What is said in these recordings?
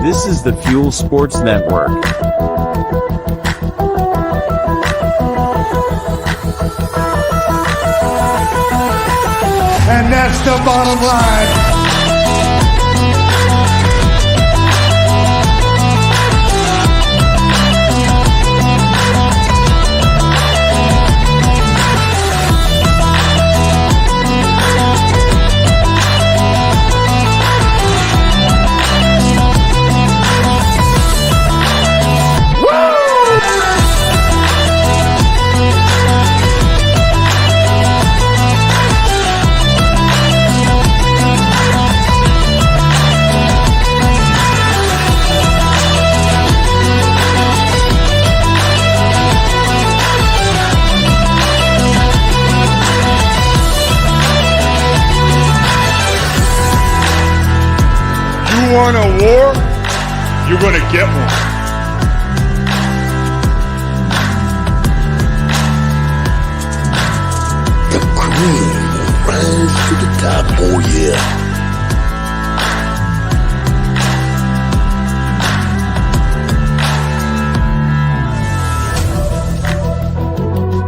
This is the Fuel Sports Network. And that's the bottom line. You want a war? You're going to get one. The cream will rise to the top, oh yeah.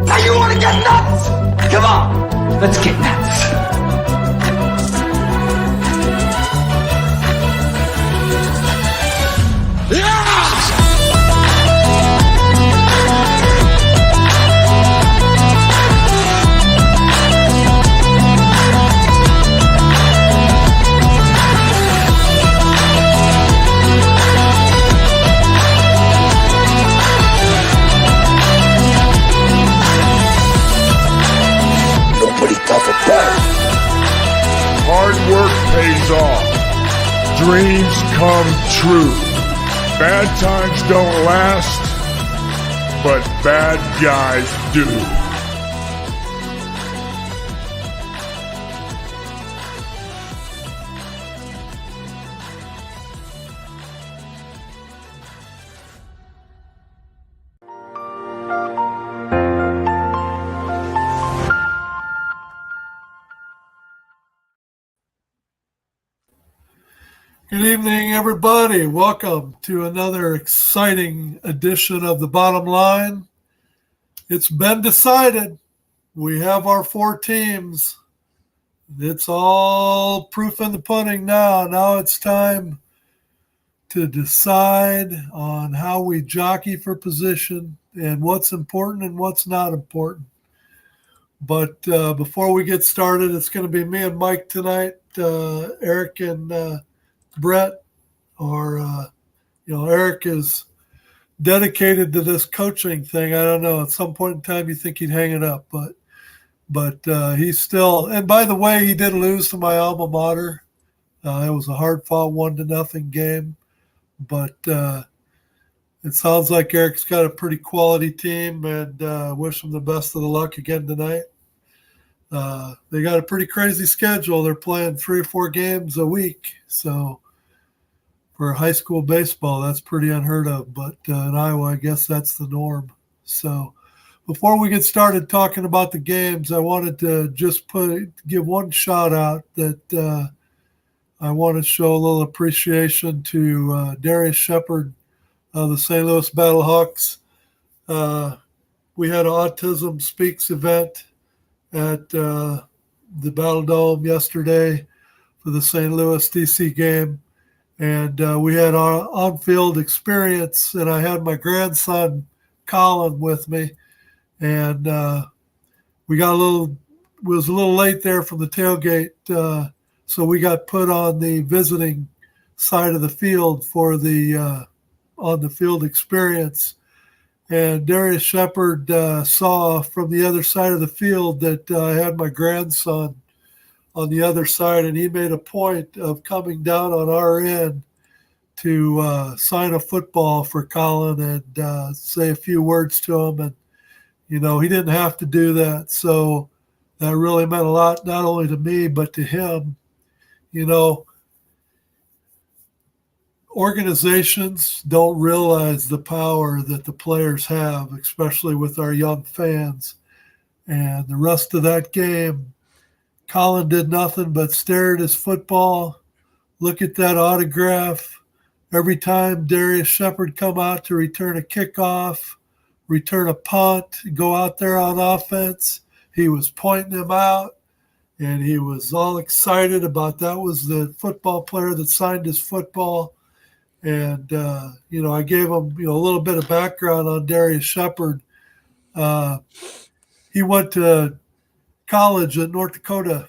Now you want to get nuts? Come on, let's get nuts. Hard work pays off. Dreams come true. Bad times don't last, but bad guys do. Good evening, everybody. Welcome to another exciting edition of The Bottom Line. It's been decided. We have our 4 teams. It's all proof in the pudding now. Now it's time to decide on how we jockey for position and what's important and what's not important. But before we get started, it's going to be me and Mike tonight. Eric and Brett, or Eric is dedicated to this coaching thing. I don't know. At some point in time, you think he'd hang it up, but he's still. And by the way, he did lose to my alma mater. It was a hard-fought 1-0 game, but it sounds like Eric's got a pretty quality team, and wish him the best of the luck again tonight. They got a pretty crazy schedule. They're playing 3 or 4 games a week, so. For high school baseball, that's pretty unheard of, but in Iowa, I guess that's the norm. So before we get started talking about the games, I wanted to just give one shout out that I want to show a little appreciation to Darius Shepard of the St. Louis Battlehawks. We had an Autism Speaks event at the Battle Dome yesterday for the St. Louis DC game. And we had our on-field experience, and I had my grandson, Colin, with me. And we got was a little late there from the tailgate, so we got put on the visiting side of the field for the on-the-field experience. And Darius Shepard saw from the other side of the field that I had my grandson on the other side, and he made a point of coming down on our end to sign a football for Colin and say a few words to him. And, he didn't have to do that. So that really meant a lot, not only to me, but to him. Organizations don't realize the power that the players have, especially with our young fans. And the rest of that game, Colin did nothing but stare at his football, look at that autograph, every time Darius Shepard come out to return a kickoff, return a punt, go out there on offense, he was pointing him out, and he was all excited about that was the football player that signed his football. And, I gave him, a little bit of background on Darius Shepard. He went to college at North Dakota,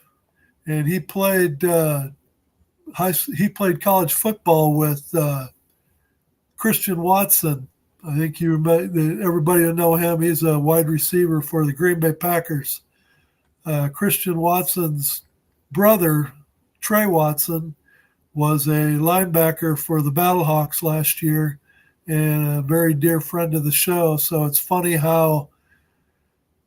and he played college football with Christian Watson. I think everybody will know him. He's a wide receiver for the Green Bay Packers. Christian Watson's brother, Trey Watson, was a linebacker for the Battlehawks last year and a very dear friend of the show. So it's funny how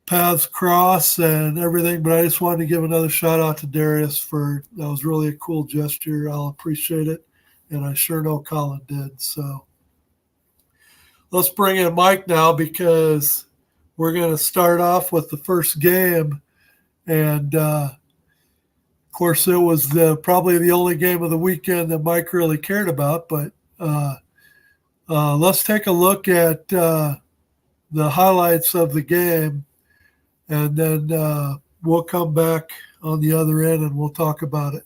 paths cross and everything, but I just wanted to give another shout out to Darius that was really a cool gesture. I'll appreciate it. And I sure know Colin did. So let's bring in Mike now because we're going to start off with the first game. And, of course, it was probably the only game of the weekend that Mike really cared about. But let's take a look at the highlights of the game, and then we'll come back on the other end and we'll talk about it.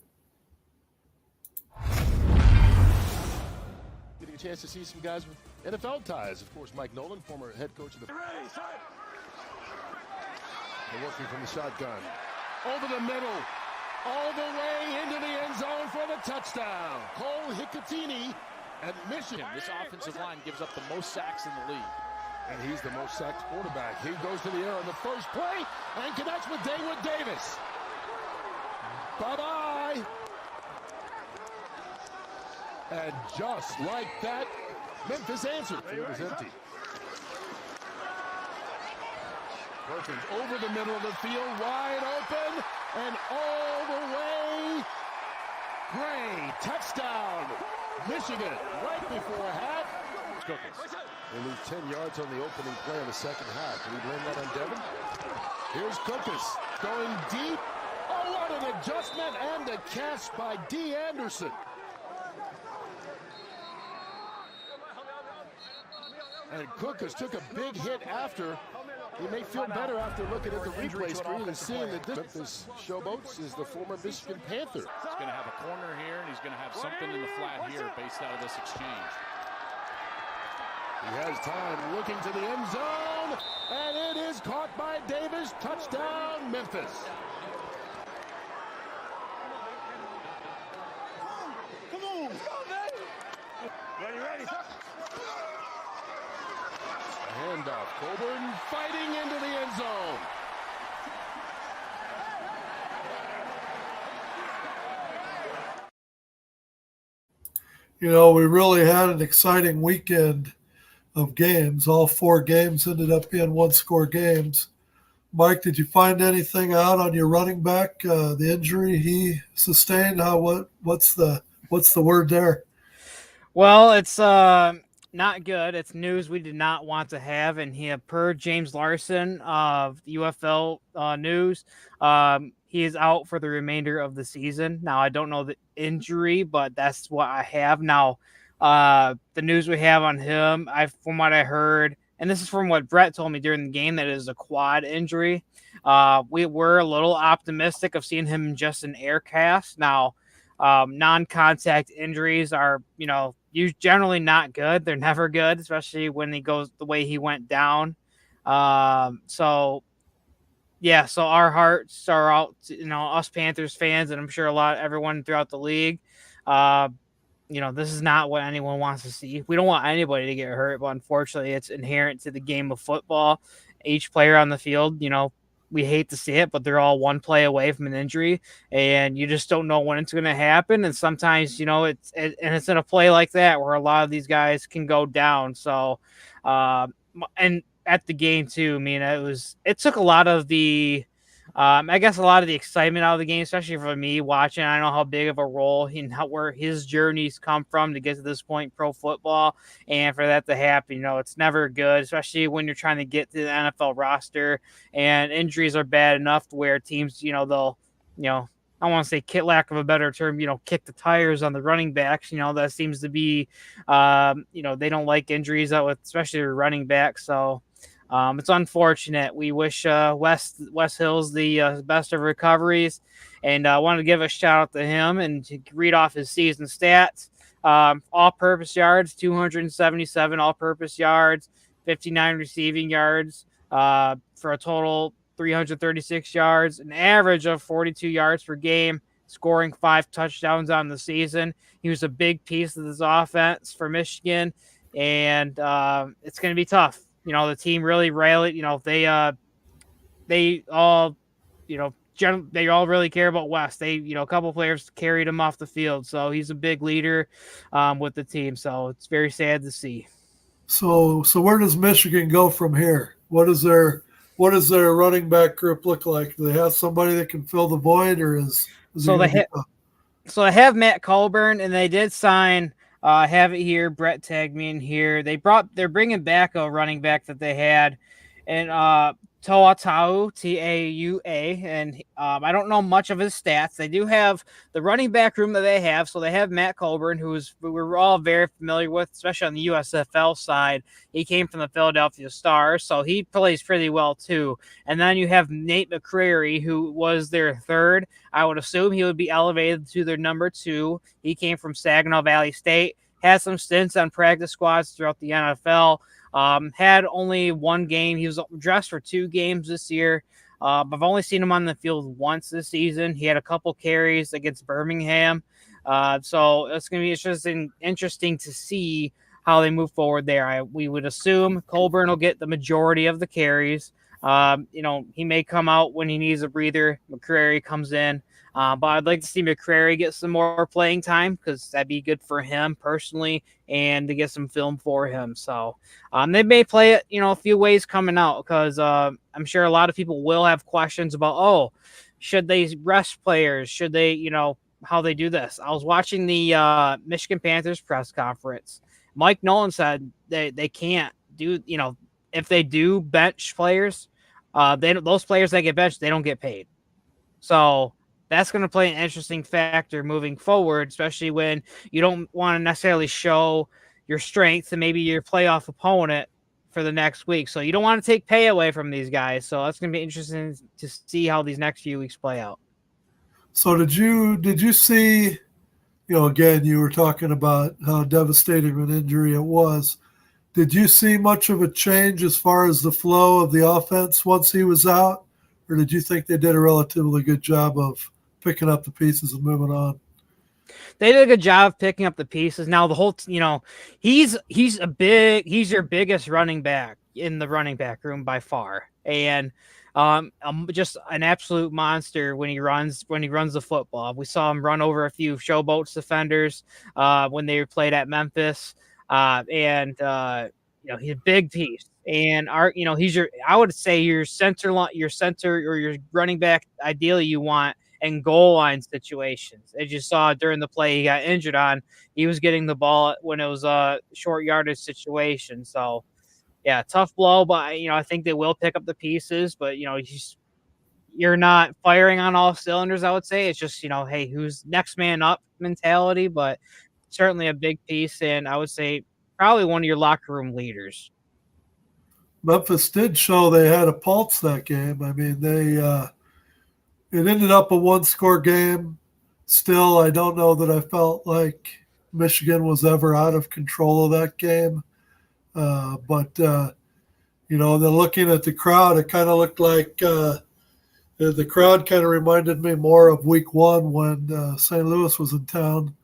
Getting a chance to see some guys with NFL ties. Of course, Mike Nolan, former head coach of the... They're working from the shotgun. Over the middle. All the way into the end zone for the touchdown. Cole Hicatini at Michigan. This offensive line gives up the most sacks in the league. And he's the most sacked quarterback. He goes to the air on the first play and connects with Daywood Davis. Bye-bye. And just like that, Memphis answered. Field is empty. Perkins over the middle of the field, wide open, and all the way. Gray, touchdown. Michigan, right before half. Cookins. They lose 10 yards on the opening play of the second half. Can we blame that on Devin? Here's Cookins going deep. Oh, what an adjustment and a catch by D. Anderson. And Cookins took a big hit after. He may feel better after looking at the replay screen and seeing that this Showboats is the former Michigan Panther. He's going to have a corner here, and he's going to have something in the flat here based out of this exchange. He has time looking to the end zone, and it is caught by Davis. Touchdown, Memphis. Come on, man. Ready. Handoff. Coburn fighting into the end zone. We really had an exciting weekend of games. All 4 games ended up being one-score games. Mike, did you find anything out on your running back, the injury he sustained? What's the word there? Well, it's not good. It's news we did not want to have, and per James Larson of UFL News, he is out for the remainder of the season. Now, I don't know the injury, but that's what I have now. The news we have on him, from what I heard, and this is from what Brett told me during the game, that it is a quad injury. We were a little optimistic of seeing him in just an air cast. Now, non-contact injuries are, generally not good. They're never good, especially when he goes the way he went down. So our hearts are out, us Panthers fans, and I'm sure everyone throughout the league. This is not what anyone wants to see. We don't want anybody to get hurt, but unfortunately it's inherent to the game of football. Each player on the field, we hate to see it, but they're all one play away from an injury, and you just don't know when it's going to happen. And sometimes, it's in a play like that where a lot of these guys can go down. So, and at the game too, it took a lot of the, a lot of the excitement out of the game, especially for me watching. I know how big of a role where his journeys come from to get to this point in pro football, and for that to happen, it's never good, especially when you're trying to get to the NFL roster, and injuries are bad enough to where teams, they'll, I want to say, lack of a better term, kick the tires on the running backs. That seems to be, they don't like injuries out with, especially their running backs. So it's unfortunate. We wish Wes Hills the best of recoveries, and I wanted to give a shout out to him and to read off his season stats. All-purpose yards, 277 all-purpose yards, 59 receiving yards, for a total 336 yards, an average of 42 yards per game, scoring 5 touchdowns on the season. He was a big piece of this offense for Michigan, and it's going to be tough. The team really rallied. They all, they all really care about West. They, a couple players carried him off the field, so he's a big leader with the team. So it's very sad to see. So where does Michigan go from here? What does their running back group look like? Do they have somebody that can fill the void, or is so they have Matt Colburn, and they did sign. Have it here. Brett tagged me in here. They're bringing back a running back that they had, and Taua, T-A-U-A, and I don't know much of his stats. They do have the running back room that they have, so they have Matt Colburn, who we're all very familiar with, especially on the USFL side. He came from the Philadelphia Stars, so he plays pretty well too. And then you have Nate McCrary, who was their third. I would assume he would be elevated to their number 2. He came from Saginaw Valley State, had some stints on practice squads throughout the NFL. Had only one game. He was dressed for 2 games this year. I've only seen him on the field once this season. He had a couple carries against Birmingham. So it's going to be interesting to see how they move forward there. We would assume Colburn will get the majority of the carries. He may come out when he needs a breather. McCrary comes in. But I'd like to see McCrary get some more playing time because that'd be good for him personally and to get some film for him. So they may play it, a few ways coming out because I'm sure a lot of people will have questions about, should they rest players? Should they, how they do this? I was watching the Michigan Panthers press conference. Mike Nolan said they can't do, if they do bench players, those players that get benched, they don't get paid. So that's going to play an interesting factor moving forward, especially when you don't want to necessarily show your strength to maybe your playoff opponent for the next week. So you don't want to take pay away from these guys. So that's going to be interesting to see how these next few weeks play out. So did you see, again, you were talking about how devastating an injury it was. Did you see much of a change as far as the flow of the offense once he was out? Or did you think they did a relatively good job of picking up the pieces and moving on? They did a good job of picking up the pieces. Now the whole, he's your biggest running back in the running back room by far, and just an absolute monster when he runs the football. We saw him run over a few Showboats defenders when they played at Memphis, and he's a big piece. And I would say your center or your running back ideally you want in goal line situations. As you saw during the play he got injured on, he was getting the ball when it was a short yardage situation. So yeah, tough blow, but I think they will pick up the pieces, but you're not firing on all cylinders, I would say. It's just, hey, who's next man up mentality, but certainly a big piece, and I would say probably one of your locker room leaders. Memphis did show they had a pulse that game. I mean, it ended up a 1-score game. Still, I don't know that I felt like Michigan was ever out of control of that game. But then looking at the crowd, it kind of looked like the crowd kind of reminded me more of week 1 when St. Louis was in town.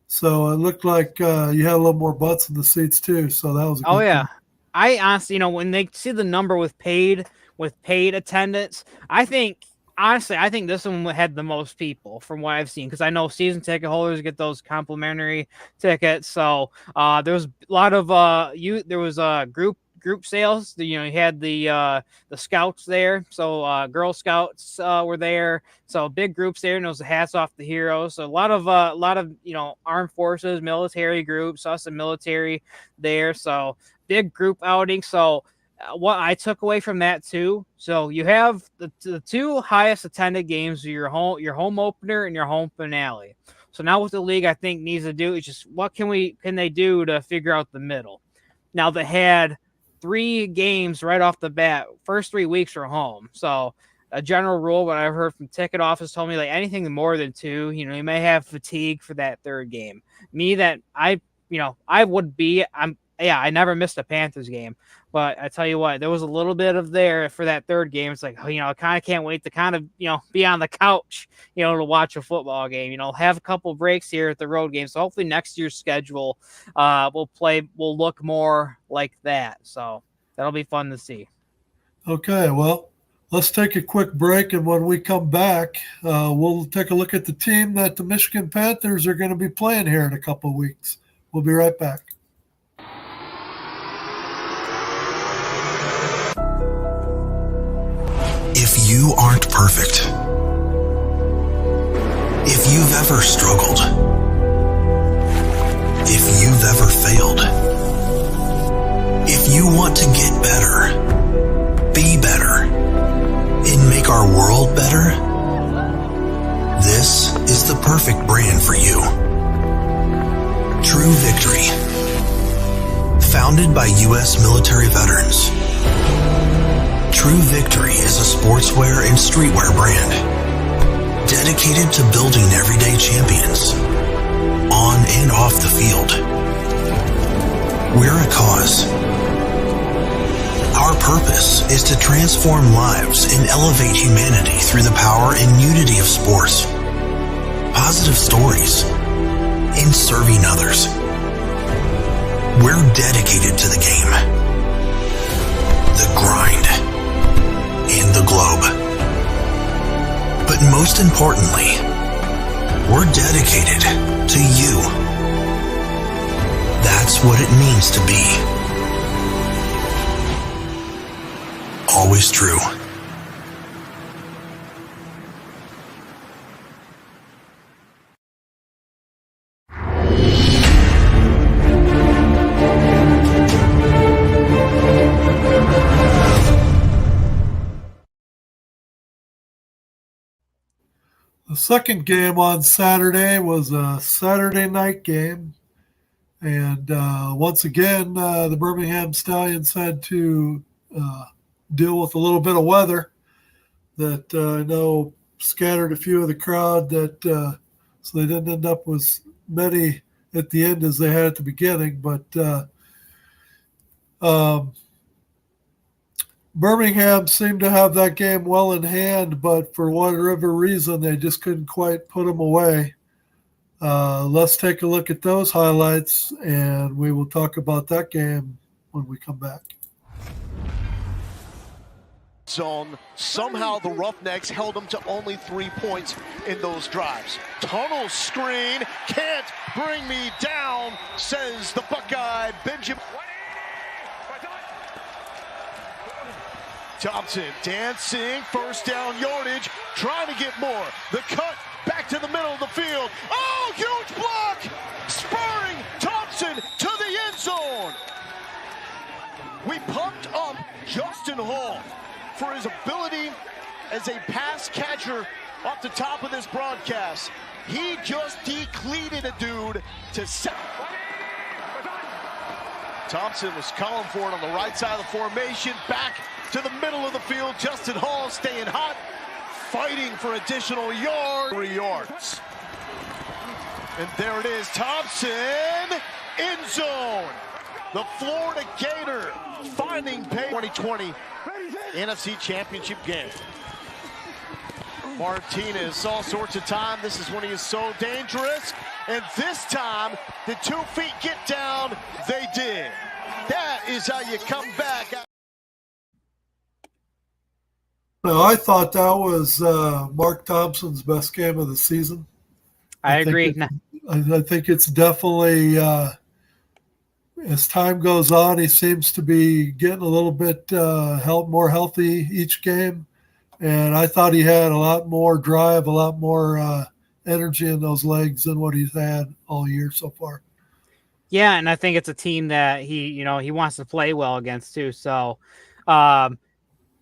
So it looked like you had a little more butts in the seats too. So that was a good yeah. thing. I honestly, when they see the number with paid attendance, I think this one had the most people from what I've seen, because I know season ticket holders get those complimentary tickets. So there was a lot of there was group sales. You had the scouts there, so Girl Scouts were there, so big groups there, and it was hats off the heroes. So a lot of armed forces, military groups, saw some military there, so big group outing. So what I took away from that too. So you have the two highest attended games are your home opener and your home finale. So now what the league I think needs to do is just what can they do to figure out the middle. Now they had 3 games right off the bat. First 3 weeks are home. So a general rule, what I've heard from ticket office told me like anything more than 2, you may have fatigue for that third game. I never missed a Panthers game, but I tell you what, there was a little bit of there for that third game. It's like, I kind of can't wait to kind of, be on the couch, to watch a football game, have a couple breaks here at the road game. So hopefully next year's schedule will look more like that. So that'll be fun to see. Okay, well, let's take a quick break, and when we come back, we'll take a look at the team that the Michigan Panthers are going to be playing here in a couple of weeks. We'll be right back. If you aren't perfect, if you've ever struggled, if you've ever failed, if you want to get better, be better, and make our world better, this is the perfect brand for you. True Victory. Founded by U.S. military veterans, True Victory is a sportswear and streetwear brand dedicated to building everyday champions on and off the field. We're a cause. Our purpose is to transform lives and elevate humanity through the power and unity of sports, positive stories, and serving others. We're dedicated to the game, the grind, and the globe. But most importantly, we're dedicated to you. That's what it means to be. Always true. The second game on Saturday was a Saturday night game. And once again, the Birmingham Stallions had to deal with a little bit of weather that I know scattered a few of the crowd, so they didn't end up with many at the end as they had at the beginning. But Birmingham seemed to have that game well in hand, but for whatever reason, they just couldn't quite put them away. Let's take a look at those highlights, and we will talk about that game when we come back. Zone. Somehow the Roughnecks held them to only 3 points in those drives. Tunnel screen, can't bring me down, says the Buckeye Benjamin. Thompson dancing, first down yardage, trying to get more. The cut back to the middle of the field. Oh, huge block! Spurring Thompson to the end zone. We pumped up Justin Hall for his ability as a pass catcher off the top of this broadcast. He just decleated a dude to set. Thompson was calling for it on the right side of the formation, back to the middle of the field. Justin Hall staying hot, fighting for additional 3 yards. And there it is, Thompson, end zone. The Florida Gator finding pay. 2020 NFC Championship game. Martinez, all sorts of time. This is when he is so dangerous. And this time, the 2 feet get down. They did. That is how you come back. Well, I thought that was Mark Thompson's best game of the season. I agree. I think it's definitely, as time goes on, he seems to be getting a little bit more healthy each game. And I thought he had a lot more drive, a lot more energy in those legs than what he's had all year so far. Yeah, and I think it's a team that he wants to play well against too. So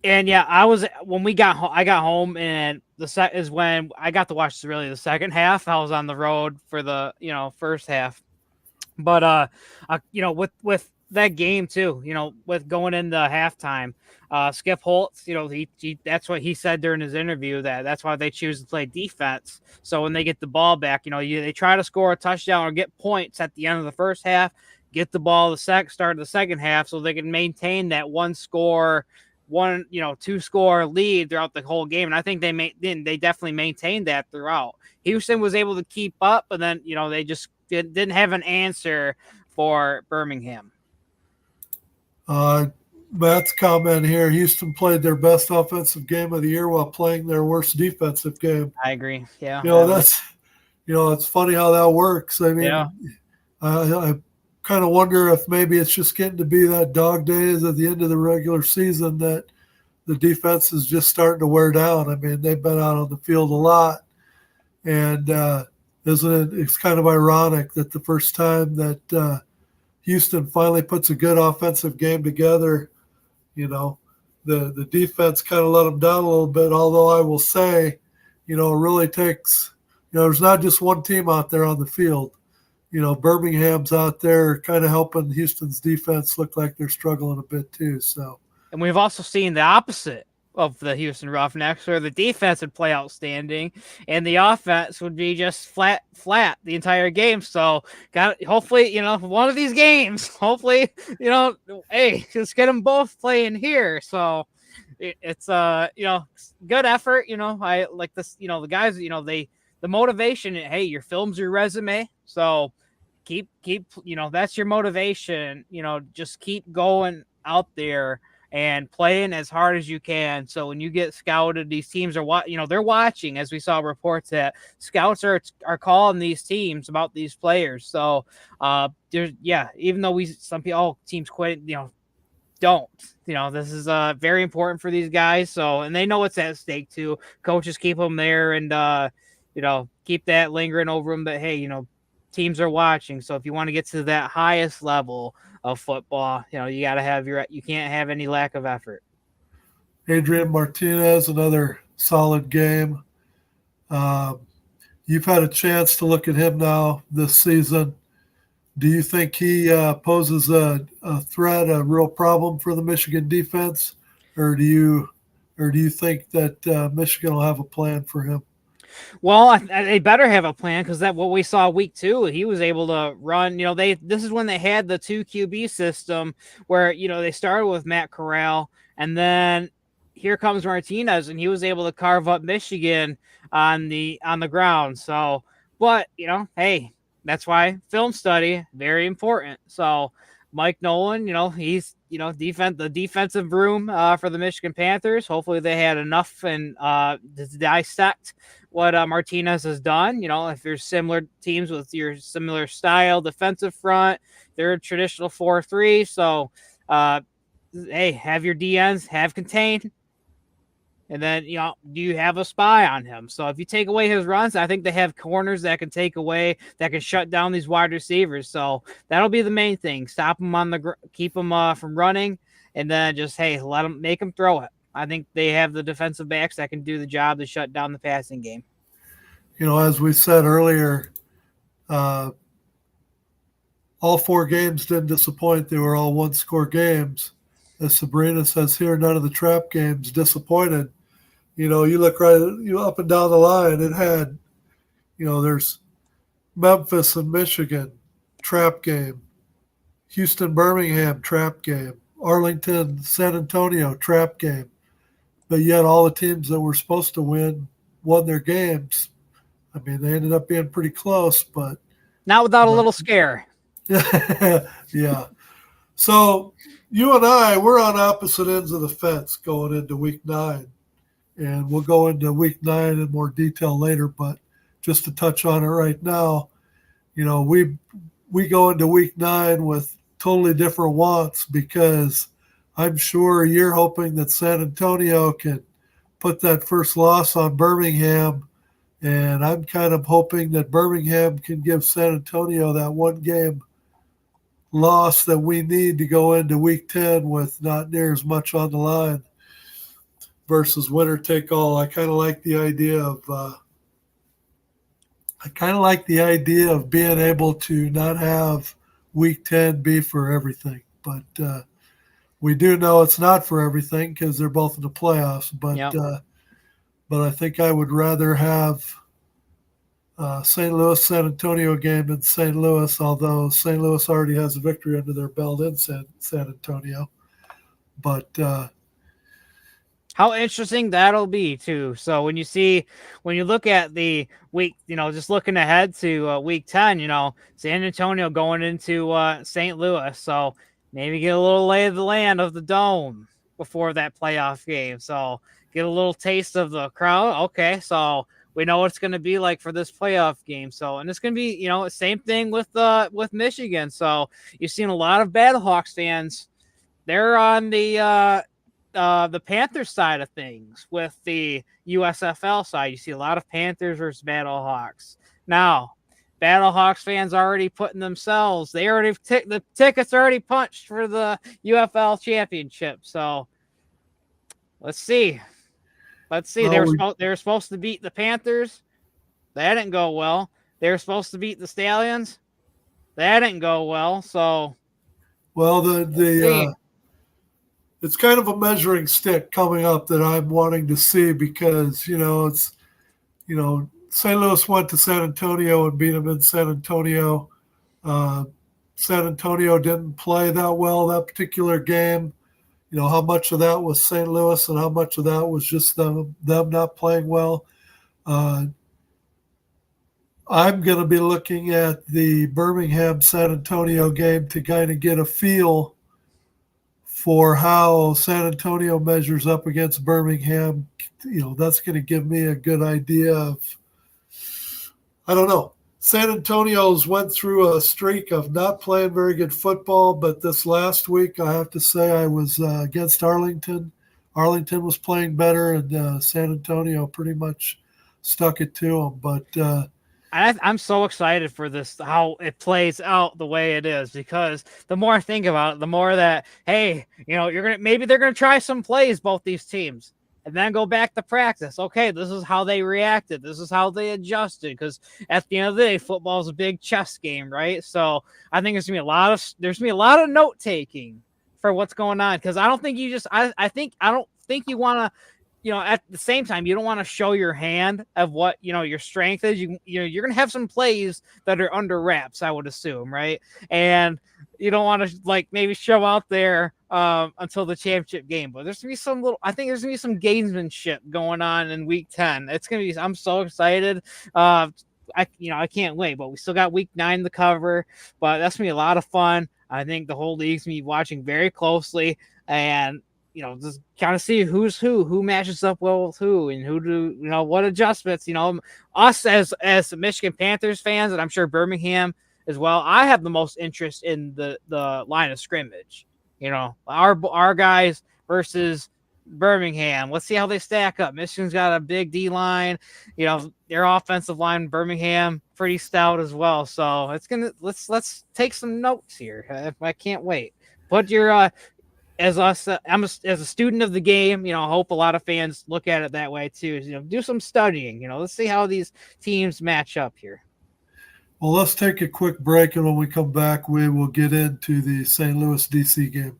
And yeah, I got home, and is when I got to watch really the second half. I was on the road for the first half, but with that game too, with going into halftime, Skip Holtz, he that's what he said during his interview, that's why they choose to play defense. So when they get the ball back, they try to score a touchdown or get points at the end of the first half, get the ball start of the second half, so they can maintain that two score lead throughout the whole game. And I think they definitely maintained that throughout. Houston was able to keep up, but then they just didn't have an answer for Birmingham. Matt's comment here: Houston played their best offensive game of the year while playing their worst defensive game. I agree. Yeah, that's it's funny how that works. I mean, I kind of wonder if maybe it's just getting to be that dog days at the end of the regular season that the defense is just starting to wear down. I mean, they've been out on the field a lot, and isn't it? It's kind of ironic that the first time that Houston finally puts a good offensive game together, the defense kind of let them down a little bit. Although I will say, it really takes, there's not just one team out there on the field. Birmingham's out there kind of helping Houston's defense look like they're struggling a bit too. So, and we've also seen the opposite of the Houston Roughnecks, where the defense would play outstanding and the offense would be just flat the entire game. So, hopefully, one of these games, hopefully, hey, just get them both playing here. So, it's good effort. I like this. The guys, the motivation. Hey, your film's your resume. So keep, that's your motivation, just keep going out there and playing as hard as you can. So when you get scouted, these teams are they're watching, as we saw reports that scouts are calling these teams about these players. So even though teams quit, don't, this is very important for these guys. So, and they know what's at stake too. Coaches keep them there and, keep that lingering over them that, hey, teams are watching. So if you want to get to that highest level of football, you got to you can't have any lack of effort. Adrian Martinez, another solid game. You've had a chance to look at him now this season. Do you think he poses a threat, a real problem for the Michigan defense, or do you think that Michigan will have a plan for him? Well, they better have a plan, because that's what we saw week 2. He was able to run. This is when they had the 2 QB system where they started with Matt Corral, and then here comes Martinez, and he was able to carve up Michigan on the ground. So, but hey, that's why film study very important. So Mike Nolan, he's the defensive room for the Michigan Panthers. Hopefully they had enough and to dissect what Martinez has done. If there's similar teams with your similar style defensive front, they're a traditional 4-3. So hey, have your DNs have contained. And then, do you have a spy on him? So if you take away his runs, I think they have corners that can shut down these wide receivers. So that'll be the main thing. Stop them keep them from running, and then just, hey, make them throw it. I think they have the defensive backs that can do the job to shut down the passing game. As we said earlier, all 4 games didn't disappoint. They were all 1-score games. As Sabrina says here, none of the trap games disappointed. You look up and down the line, it had, there's Memphis and Michigan, trap game. Houston, Birmingham, trap game. Arlington, San Antonio, trap game. But yet all the teams that were supposed to won their games. I mean, they ended up being pretty close, but not without a little scare. Yeah. So you and I, we're on opposite ends of the fence going into week 9. And we'll go into week 9 in more detail later, but just to touch on it right now, we go into week 9 with totally different wants, because I'm sure you're hoping that San Antonio can put that first loss on Birmingham, and I'm kind of hoping that Birmingham can give San Antonio that one game loss that we need to go into Week 10 with not near as much on the line versus winner take all. I kind of like the idea of being able to not have Week 10 be for everything, but we do know it's not for everything because they're both in the playoffs. But I think I would rather have St. Louis San Antonio game in St. Louis, although St. Louis already has a victory under their belt in San Antonio. But how interesting that'll be too. So when you look at the week, just looking ahead to Week 10, San Antonio going into St. Louis, so maybe get a little lay of the land of the Dome before that playoff game. So get a little taste of the crowd. Okay, so we know what it's going to be like for this playoff game. So, and it's going to be, same thing with Michigan. So you've seen a lot of Battlehawks fans. They're on the Panthers side of things with the USFL side. You see a lot of Panthers versus Battlehawks. Now, Battlehawks fans already putting themselves. They already the tickets already punched for the UFL championship. So let's see. Well, they were supposed to beat the Panthers. That didn't go well. They were supposed to beat the Stallions. That didn't go well. So, well, it's kind of a measuring stick coming up that I'm wanting to see because it's St. Louis went to San Antonio and beat them in San Antonio. San Antonio didn't play that well that particular game. How much of that was St. Louis and how much of that was just them not playing well. I'm going to be looking at the Birmingham-San Antonio game to kind of get a feel for how San Antonio measures up against Birmingham. That's going to give me a good idea of, I don't know. San Antonio's went through a streak of not playing very good football, but this last week, I have to say I was against Arlington. Arlington was playing better, and San Antonio pretty much stuck it to them. But I'm so excited for this, how it plays out the way it is, because the more I think about it, the more that, hey, maybe they're going to try some plays, both these teams, and then go back to practice. Okay, this is how they reacted. This is how they adjusted. Because at the end of the day, football is a big chess game, right? So I think there's gonna be a lot of note taking for what's going on. Because I don't think you you want to, at the same time, you don't want to show your hand of what your strength is. You're gonna have some plays that are under wraps, I would assume, right? And you don't want to maybe show out there until the championship game, but there's gonna be I think there's gonna be some gamesmanship going on in Week 10. I'm so excited. I can't wait, but we still got Week 9 to cover, but that's gonna be a lot of fun. I think the whole league's gonna be watching very closely and, just kind of see who matches up well with who and what adjustments, us as Michigan Panthers fans, and I'm sure Birmingham as well. I have the most interest in the line of scrimmage. Our guys versus Birmingham. Let's see how they stack up. Michigan's got a big D line. Their offensive line, Birmingham, pretty stout as well. So let's take some notes here. I can't wait. Put your as a student of the game. I hope a lot of fans look at it that way too. Do some studying. Let's see how these teams match up here. Well, let's take a quick break, and when we come back, we will get into the St. Louis DC game.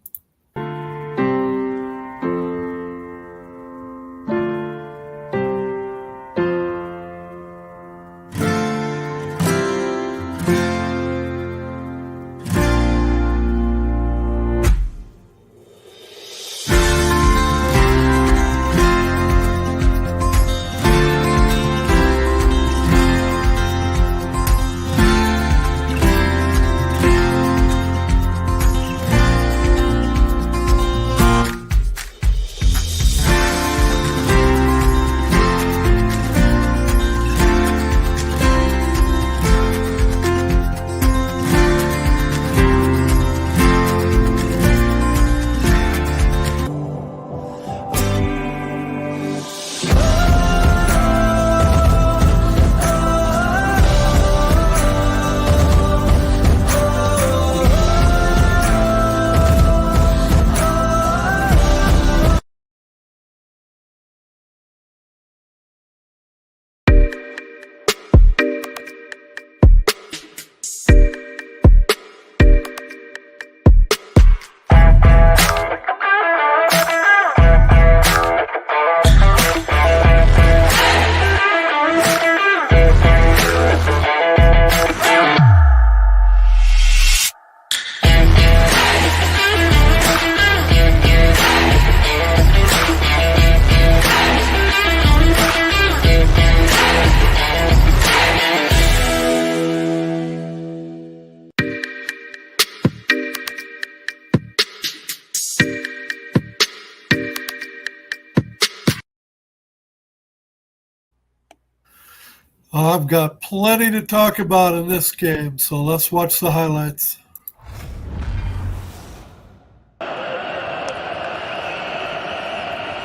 I've got plenty to talk about in this game, so let's watch the highlights.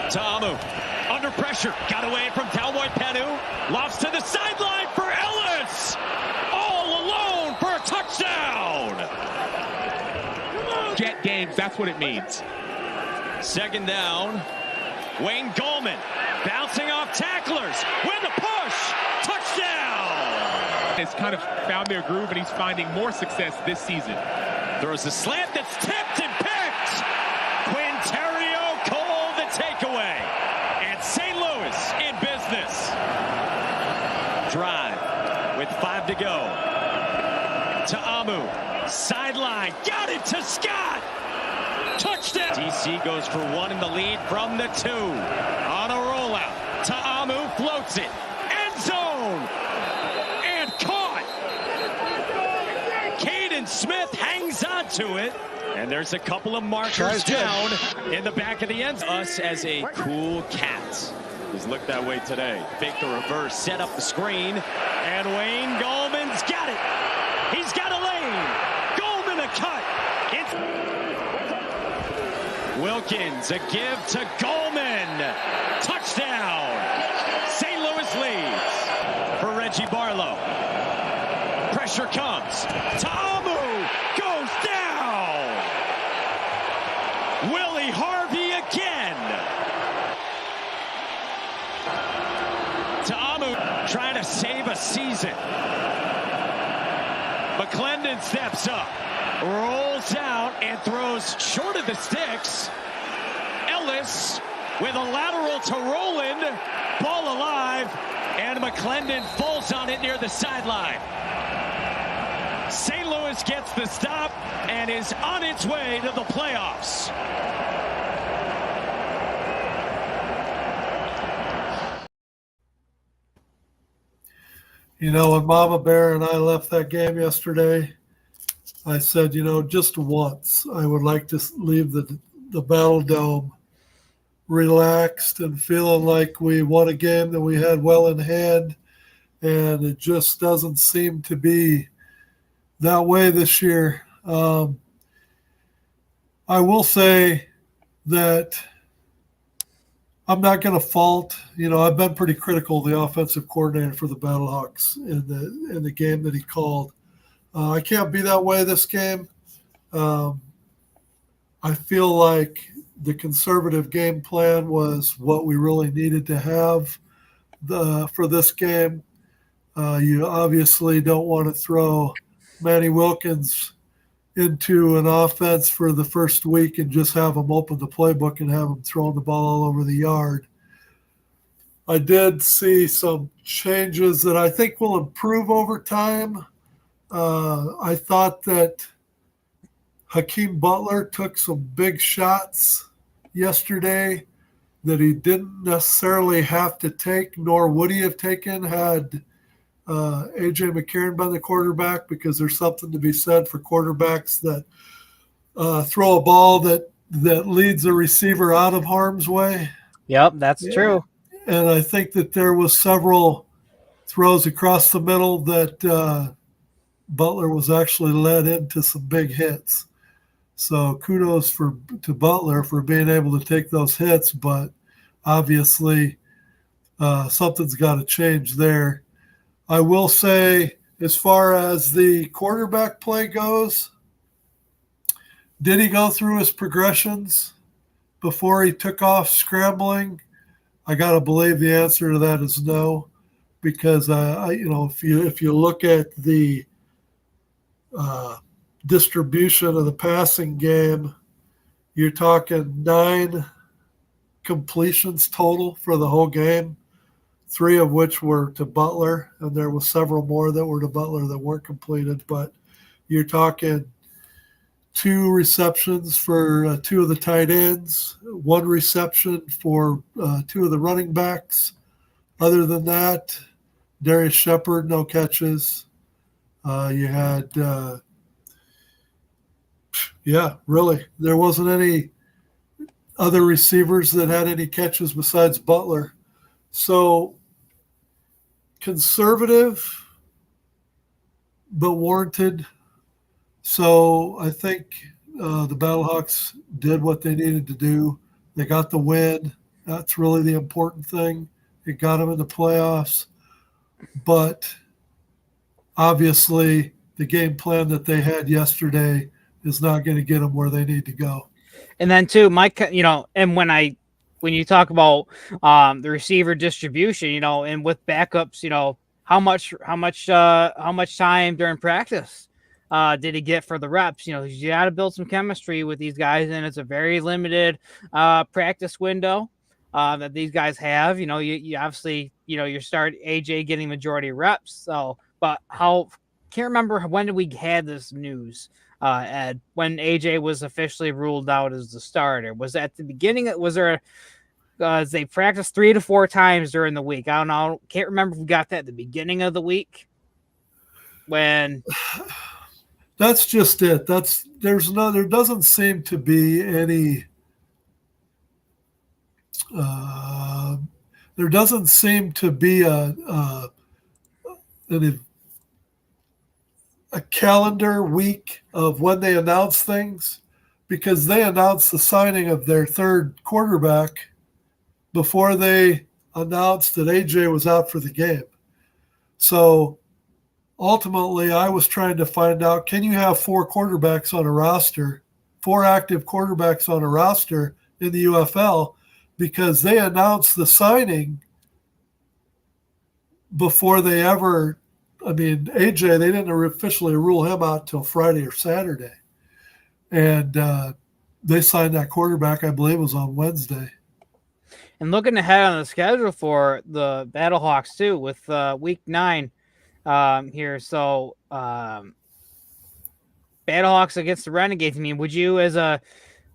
Ta'amu under pressure, got away from Cowboy Penu, lofts to the sideline for Ellis, all alone for a touchdown. Jet games, that's what it means. Second down, Wayne Gallman bouncing off tacklers with a push, touchdown. Has kind of found their groove, and he's finding more success this season. Throws a slant that's tipped and picked. Quinterio Cole the takeaway. And St. Louis in business. Drive with 5 to go. Ta'amu, sideline, got it to Scott. Touchdown. DC goes for 1 in the lead from the 2. On a rollout, Ta'amu floats it. End zone. And caught. Caden Smith hangs on to it. And there's a couple of markers down in the back of the end. Us as a cool cat. He's looked that way today. Fake the reverse, set up the screen. And Wayne Gallman's got it. He's got a lane. Gallman a cut. Wilkins, a give to Gallman. Touchdown. St. Louis leads for Reggie Barlow. Pressure comes. Ta'amu goes down. Willie Harvey again. Ta'amu trying to save a season. McClendon steps up, rolls out, and throws short of the sticks. Ellis with a lateral to Rowland. Ball alive, and McClendon falls on it near the sideline. St. Louis gets the stop and is on its way to the playoffs. You know, when Mama Bear and I left that game yesterday, I said, you know, just once I would like to leave the Battle Dome relaxed and feeling like we won a game that we had well in hand, and it just doesn't seem to be that way this year. I will say that I'm not going to fault. You know, I've been pretty critical of the offensive coordinator for the Battlehawks in the game that he called. I can't be that way this game. I feel like the conservative game plan was what we really needed to have for this game. You obviously don't want to throw Manny Wilkins into an offense for the first week and just have him open the playbook and have him throwing the ball all over the yard. I did see some changes that I think will improve over time. I thought that Hakeem Butler took some big shots yesterday that he didn't necessarily have to take, nor would he have taken had A.J. McCarron been the quarterback, because there's something to be said for quarterbacks that throw a ball that leads a receiver out of harm's way. Yep, that's true. And I think that there was several throws across the middle that Butler was actually led into some big hits. So kudos to Butler for being able to take those hits, but obviously something's got to change there. I will say, as far as the quarterback play goes, did he go through his progressions before he took off scrambling? I got to believe the answer to that is no, because if you look at the distribution of the passing game, you're talking 9 completions total for the whole game, 3 of which were to Butler, and there were several more that were to Butler that weren't completed. But you're talking 2 receptions for 2 of the tight ends, 1 reception for 2 of the running backs. Other than that, Darius Shepard, no catches. You had, really, there wasn't any other receivers that had any catches besides Butler. So conservative but warranted. So I think the Battlehawks did what they needed to do. They got the win. That's really the important thing. It got them in the playoffs. But obviously, the game plan that they had yesterday is not going to get them where they need to go. And then too, Mike, and when you talk about the receiver distribution, and with backups, how much time during practice did he get for the reps? You got to build some chemistry with these guys, and it's a very limited practice window that these guys have. You obviously, you start AJ getting majority reps. So, but can't remember when we had this news, Ed, when AJ was officially ruled out as the starter. Was that the beginning? Was there? They practiced 3 to 4 times during the week. I don't know. Can't remember if we got that at the beginning of the week. When that's just it. There doesn't seem to be any. There doesn't seem to be a calendar week of when they announce things, because they announced the signing of their third quarterback before they announced that AJ was out for the game. So ultimately, I was trying to find out, can you have 4 quarterbacks on a roster, 4 active quarterbacks on a roster in the UFL? Because they announced the signing before they ever, AJ, they didn't officially rule him out till Friday or Saturday. And they signed that quarterback, I believe, was on Wednesday. And looking ahead on the schedule for the Battlehawks too, with week 9 here. So Battlehawks against the Renegades. Would you, as a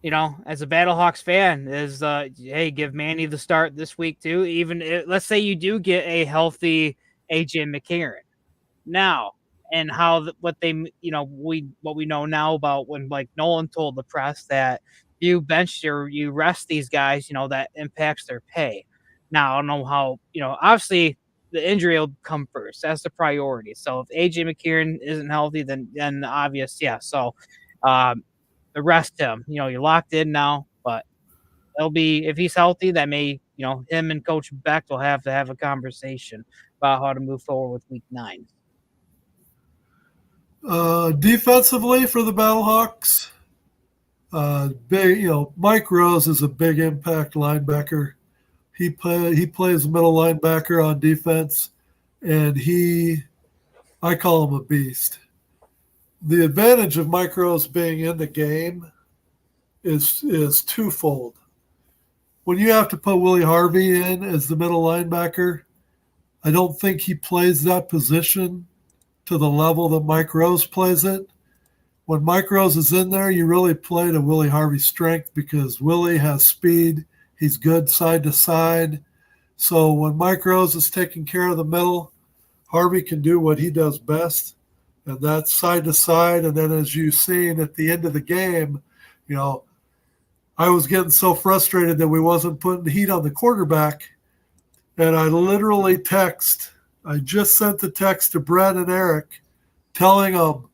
Battlehawks fan, hey, give Manny the start this week too? Even let's say you do get a healthy AJ McCarron now, and what we know now about when Nolan told the press that you bench you rest these guys, that impacts their pay. Now I don't know how, obviously the injury will come first. That's the priority. So if AJ McCarron isn't healthy, then obvious, yeah. So the rest him, you're locked in now, but it'll be, if he's healthy, that may, him and Coach Beck will have to have a conversation about how to move forward with week 9. Defensively for the Battlehawks, Mike Rose is a big impact linebacker. He plays middle linebacker on defense, and I call him a beast. The advantage of Mike Rose being in the game is twofold. When you have to put Willie Harvey in as the middle linebacker, I don't think he plays that position to the level that Mike Rose plays it. When Mike Rose is in there, you really play to Willie Harvey's strength, because Willie has speed. He's good side to side. So when Mike Rose is taking care of the middle, Harvey can do what he does best, and that's side to side. And then, as you've seen at the end of the game, I was getting so frustrated that we wasn't putting the heat on the quarterback, and I literally I just sent the text to Brett and Eric telling them,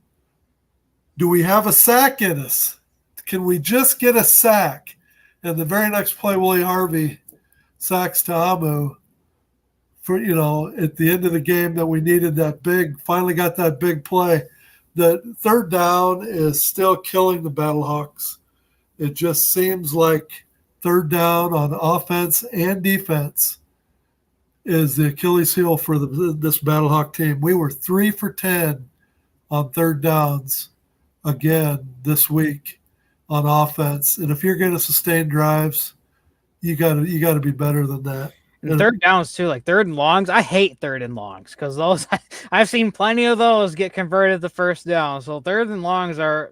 do we have a sack in us? Can we just get a sack? And the very next play, Willie Harvey sacks Ta'amu for, at the end of the game, that we needed finally got that big play. The third down is still killing the Battlehawks. It just seems like third down on offense and defense is the Achilles heel for this Battlehawk team. We were 3 for 10 on third downs again this week on offense. And if you're going to sustain drives, you got to be better than that. And third downs too, like third and longs. I hate third and longs, because those I've seen plenty of those get converted to first down. So third and longs I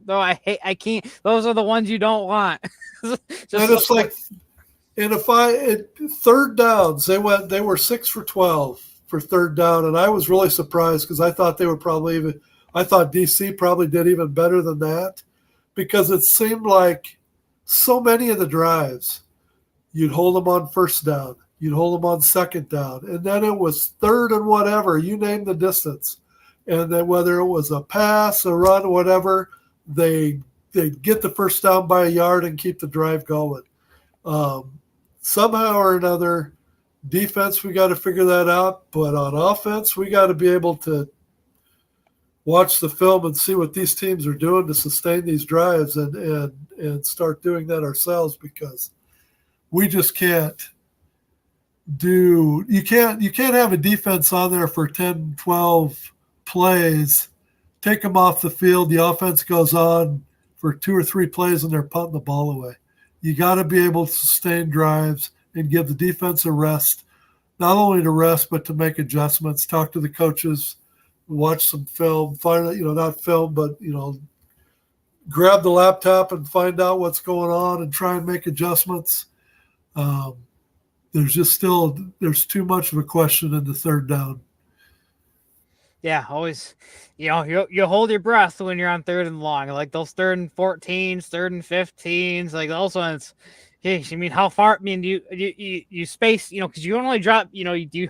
can't. Those are the ones you don't want. Third downs, they were 6 for 12 for third down, and I was really surprised, because I thought I thought DC probably did even better than that, because it seemed like so many of the drives, you'd hold them on first down. You'd hold them on second down. And then it was third and whatever, you name the distance. And then whether it was a pass, a run, whatever, they'd get the first down by a yard and keep the drive going. Somehow or another, defense, we got to figure that out. But on offense, we got to be able to watch the film and see what these teams are doing to sustain these drives and start doing that ourselves, because we just can't you can't have a defense on there for 10, 12 plays, take them off the field, the offense goes on for 2 or 3 plays and they're punting the ball away. You got to be able to sustain drives and give the defense a rest, not only to rest, but to make adjustments, talk to the coaches, watch some film, find out, not film, but, grab the laptop and find out what's going on and try and make adjustments. There's too much of a question in the third down. Yeah, always, you hold your breath when you're on third and long, like those 3rd and 14s, 3rd and 15s, like those ones. Geez, I mean, how far? I mean, do you space? Because you only drop.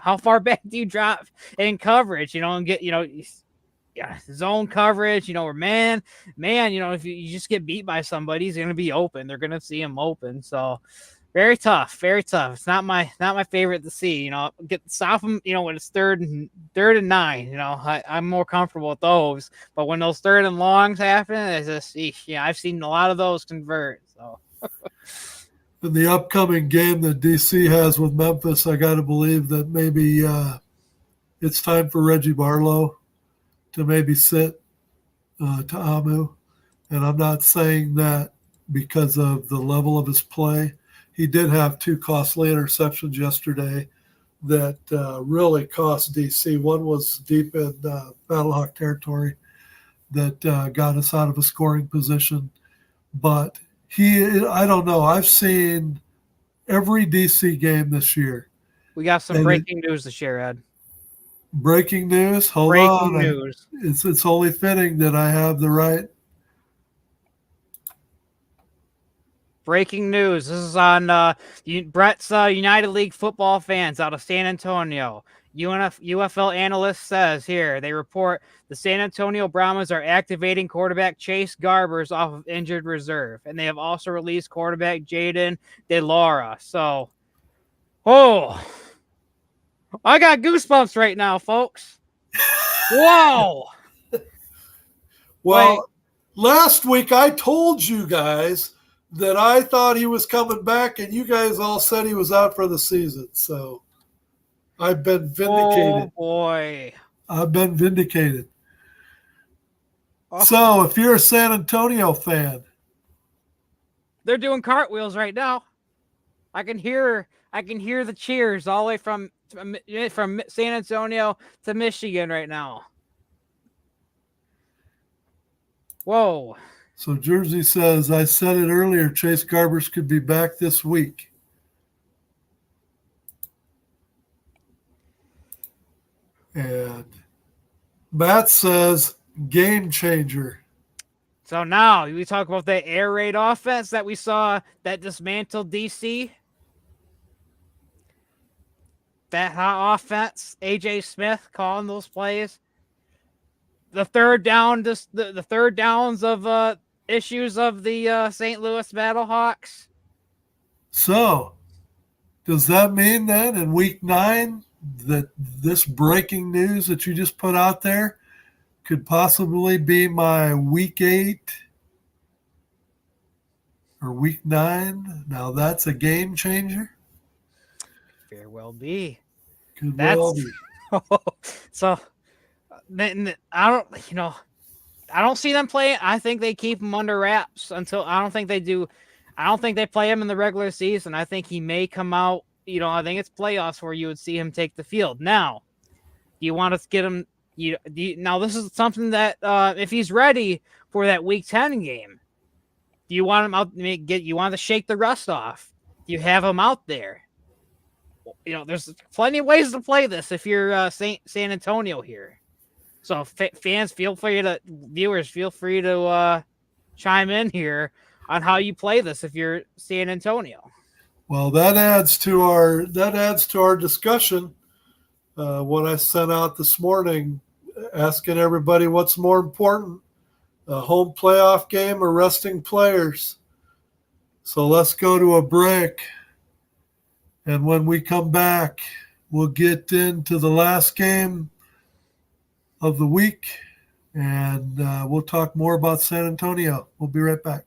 How far back do you drop in coverage? And get zone coverage. Or man. If you just get beat by somebody, he's going to be open. They're going to see him open. So very tough, very tough. It's not my favorite to see. Stop them. When it's third and 9. I'm more comfortable with those. But when those 3rd and longs happen, it's just I've seen a lot of those convert. So. In the upcoming game that DC has with Memphis, I got to believe that maybe it's time for Reggie Barlow to maybe sit to Amu. And I'm not saying that because of the level of his play. He did have 2 costly interceptions yesterday that really cost DC. One was deep in Battlehawk territory that got us out of a scoring position. But I don't know. I've seen every DC game this year. We got some breaking news to share, Ed. Breaking news? Hold on. Breaking news. It's only fitting that I have the right. Breaking news. This is on Brett's United League football fans out of San Antonio. UFL analyst says here, they report the San Antonio Brahmas are activating quarterback Chase Garbers off of injured reserve, and they have also released quarterback Jaden DeLaura. So, I got goosebumps right now, folks. Whoa. Well, last week I told you guys that I thought he was coming back, and you guys all said he was out for the season. So I've been vindicated. Oh, boy. I've been vindicated. Oh. So if you're a San Antonio fan. They're doing cartwheels right now. I can hear the cheers all the way from San Antonio to Michigan right now. Whoa. So Jersey says, I said it earlier, Chase Garbers could be back this week. And Matt says, game changer. So now we talk about the air raid offense that we saw that dismantled DC. That hot offense, AJ Smith calling those plays. The third down, the third downs of issues of the St. Louis Battlehawks. So, does that mean then in week 9 that this breaking news that you just put out there could possibly be my week 8 or week 9? Now that's a game changer. Fair well be. Could well be. So, I don't see them playing. I think they keep him under wraps until I don't think they do. I don't think they play him in the regular season. I think he may come out. I think it's playoffs where you would see him take the field. Now, do you want to get him? Now, this is something that if he's ready for that week 10 game, do you want him out? You want to shake the rust off? Do you have him out there? There's plenty of ways to play this if you're San Antonio here. So viewers, feel free to chime in here on how you play this if you're San Antonio. Well, that adds to our discussion. What I sent out this morning, asking everybody what's more important, a home playoff game or resting players. So let's go to a break. And when we come back, we'll get into the last game of the week, and we'll talk more about San Antonio. We'll be right back.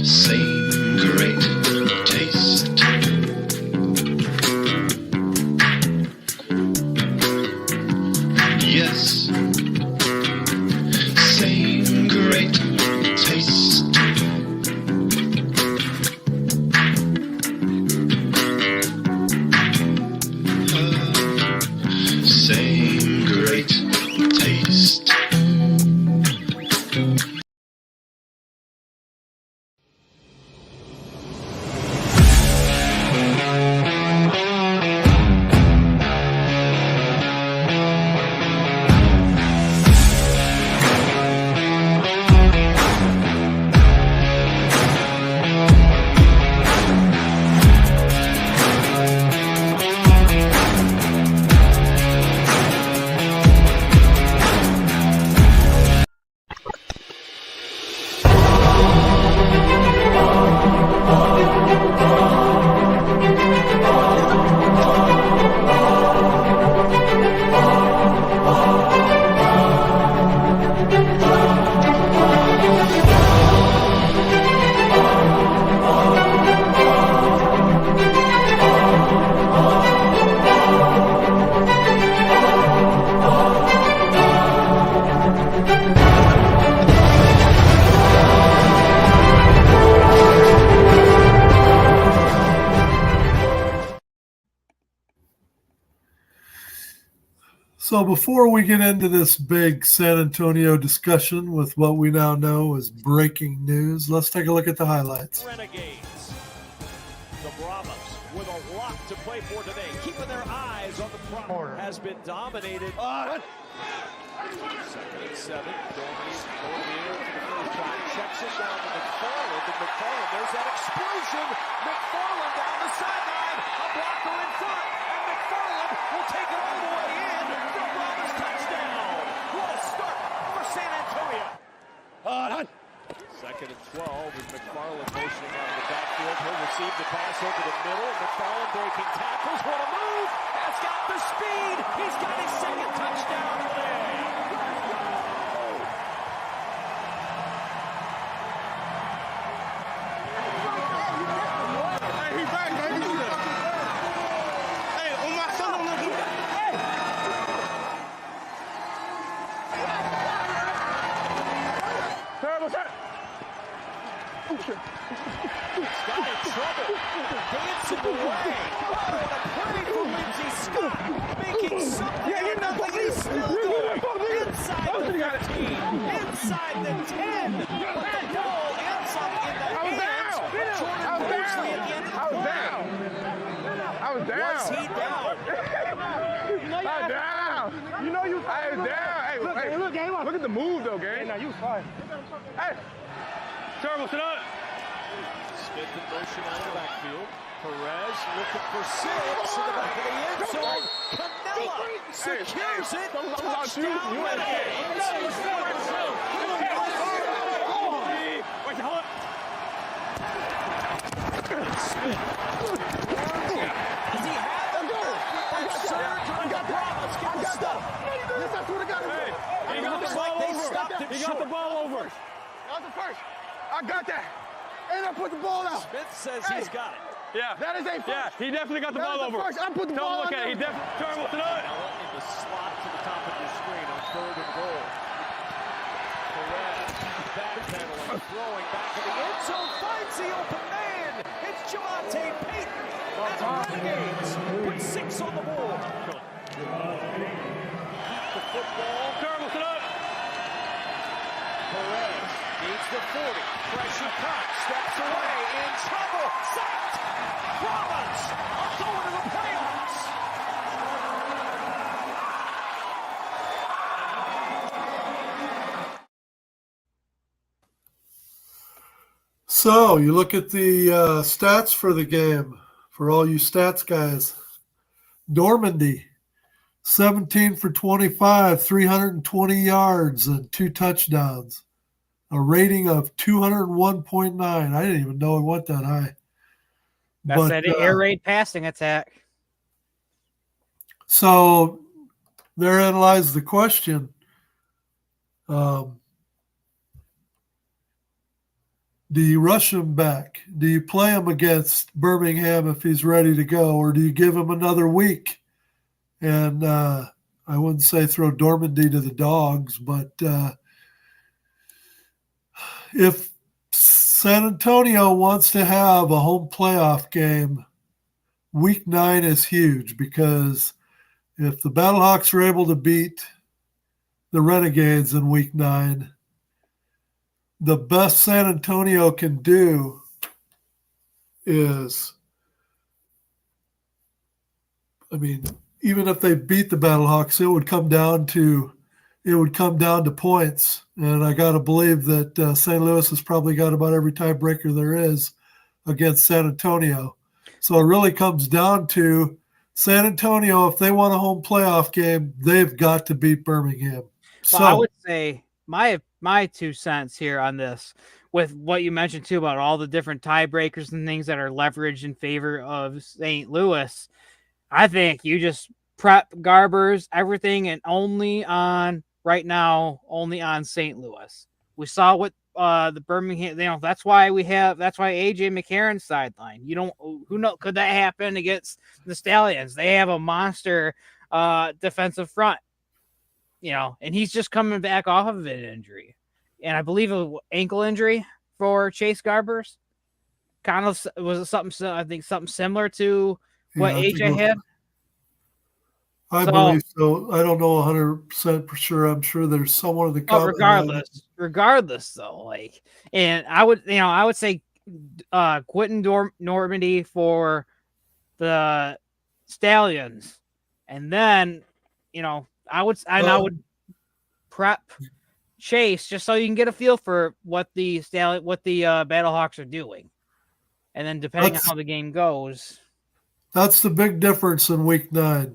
Same great taste. Yes, same great taste. Same great taste. So before we get into this big San Antonio discussion with what we now know as breaking news, let's take a look at the highlights. Renegades. The Brahmas with a lot to play for today. Keeping their eyes on the front. Has been dominated. Second and 7. Dormany over the air to the first shot. Checks it down to McFarland. And McFarland, there's that explosion. McFarland down the sideline. A blocker in front. And McFarland will take it all the way in. The Brahmas touchdown. What a start for San Antonio. Second and 12 with McFarland motioning out of the backfield. He'll receive the pass over the middle. McFarland breaking tackles. What a move. Has got the speed. He's got his second touchdown today. Scott in trouble, dancing away. Oh, and a play for Lindsey Scott, making something out of nothing. He's still going inside the 15, inside the 10, but the ball ends up in the hands of Jordan Mosley at the end of the play. I was down. Was he down? I was down. You know you I was down. Hey, look at the move though, gang. Now you was fine. Hey, Terrible, sit up. Smith in motion out of the backfield. Perez looking for 6 in the back of the end zone. Canella secures it. Touchdown Renegades. Smith. Does he have the goal? Surge on the Brahmas. Get the stuff. Hey, he got the ball over. He got the ball over. That was the first. I got that. And I put the ball out. Smith says he's got it. Yeah. That is a first. Yeah, he definitely got the ball over. First. I put the ball out. Okay, he definitely. Terrible tonight. In the slot to the top of your screen on 3rd and goal. Perez backpedaling, throwing back in the end zone, finds the open man. It's Javante Payton. And the Renegades put 6 on the board. Keep the football. Terrible tonight. Perez needs the 40. Pressure cut. Steps away. In trouble. Sacked. Brahmas are going to the playoffs. So you look at the stats for the game, for all you stats guys. Normandy, 17 for 25, 320 yards and 2 touchdowns. A rating of 201.9. I didn't even know it went that high. That's that air raid passing attack. So therein lies the question. Do you rush him back? Do you play him against Birmingham if he's ready to go? Or do you give him another week? And I wouldn't say throw Normandy to the dogs, but if San Antonio wants to have a home playoff game, week 9 is huge, because if the Battlehawks are able to beat the Renegades in week 9, the best San Antonio can do is, even if they beat the Battlehawks, it would come down to points. And I got to believe that St. Louis has probably got about every tiebreaker there is against San Antonio. So it really comes down to San Antonio. If they want a home playoff game, they've got to beat Birmingham. Well, I would say my 2 cents here on this, with what you mentioned too about all the different tiebreakers and things that are leveraged in favor of St. Louis, I think you just prep Garbers, everything, and only on St. Louis. We saw what the Birmingham, that's why AJ McCarron's sideline. Who knows, could that happen against the Stallions? They have a monster defensive front. And he's just coming back off of an injury. And I believe an ankle injury for Chase Garbers. Kind of was something, I think something similar to what AJ had. I believe so. I don't know 100% for sure. I'm sure there's someone in the regardless though, and I would say Quentin Normandy for the Stallions. And then, I would prep Chase just so you can get a feel for what the Battlehawks are doing, and then depending on how the game goes. That's the big difference in week 9.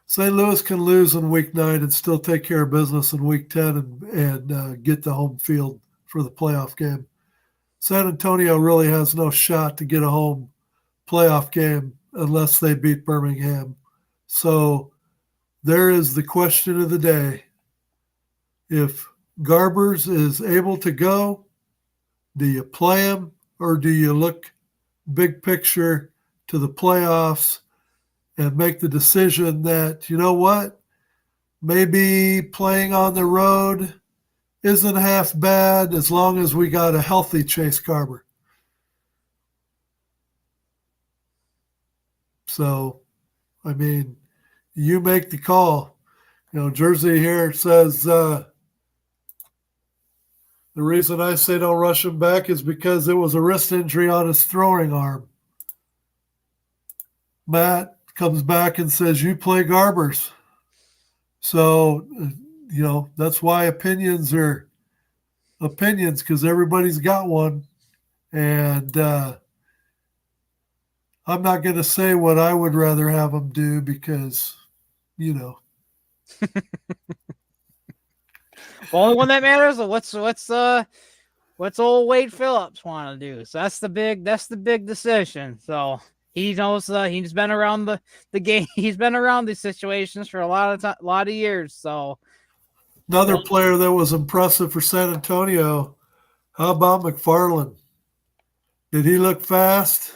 St. Louis can lose in week 9 and still take care of business in week 10 and get the home field for the playoff game. San Antonio really has no shot to get a home playoff game unless they beat Birmingham. So there is the question of the day. If Garbers is able to go, do you play him, or do you look big picture to the playoffs and make the decision that, you know what, maybe playing on the road isn't half bad as long as we got a healthy Chase Garber? So, you make the call. Jersey here says the reason I say don't rush him back is because it was a wrist injury on his throwing arm. Matt comes back and says, you play Garbers. So, that's why opinions are opinions, because everybody's got one. And I'm not going to say what I would rather have them do because, The only one that matters is what's old Wade Phillips want to do. So that's the big decision. So he knows he's been around the game. He's been around these situations for a lot of years. So another player that was impressive for San Antonio. How about McFarland? Did he look fast?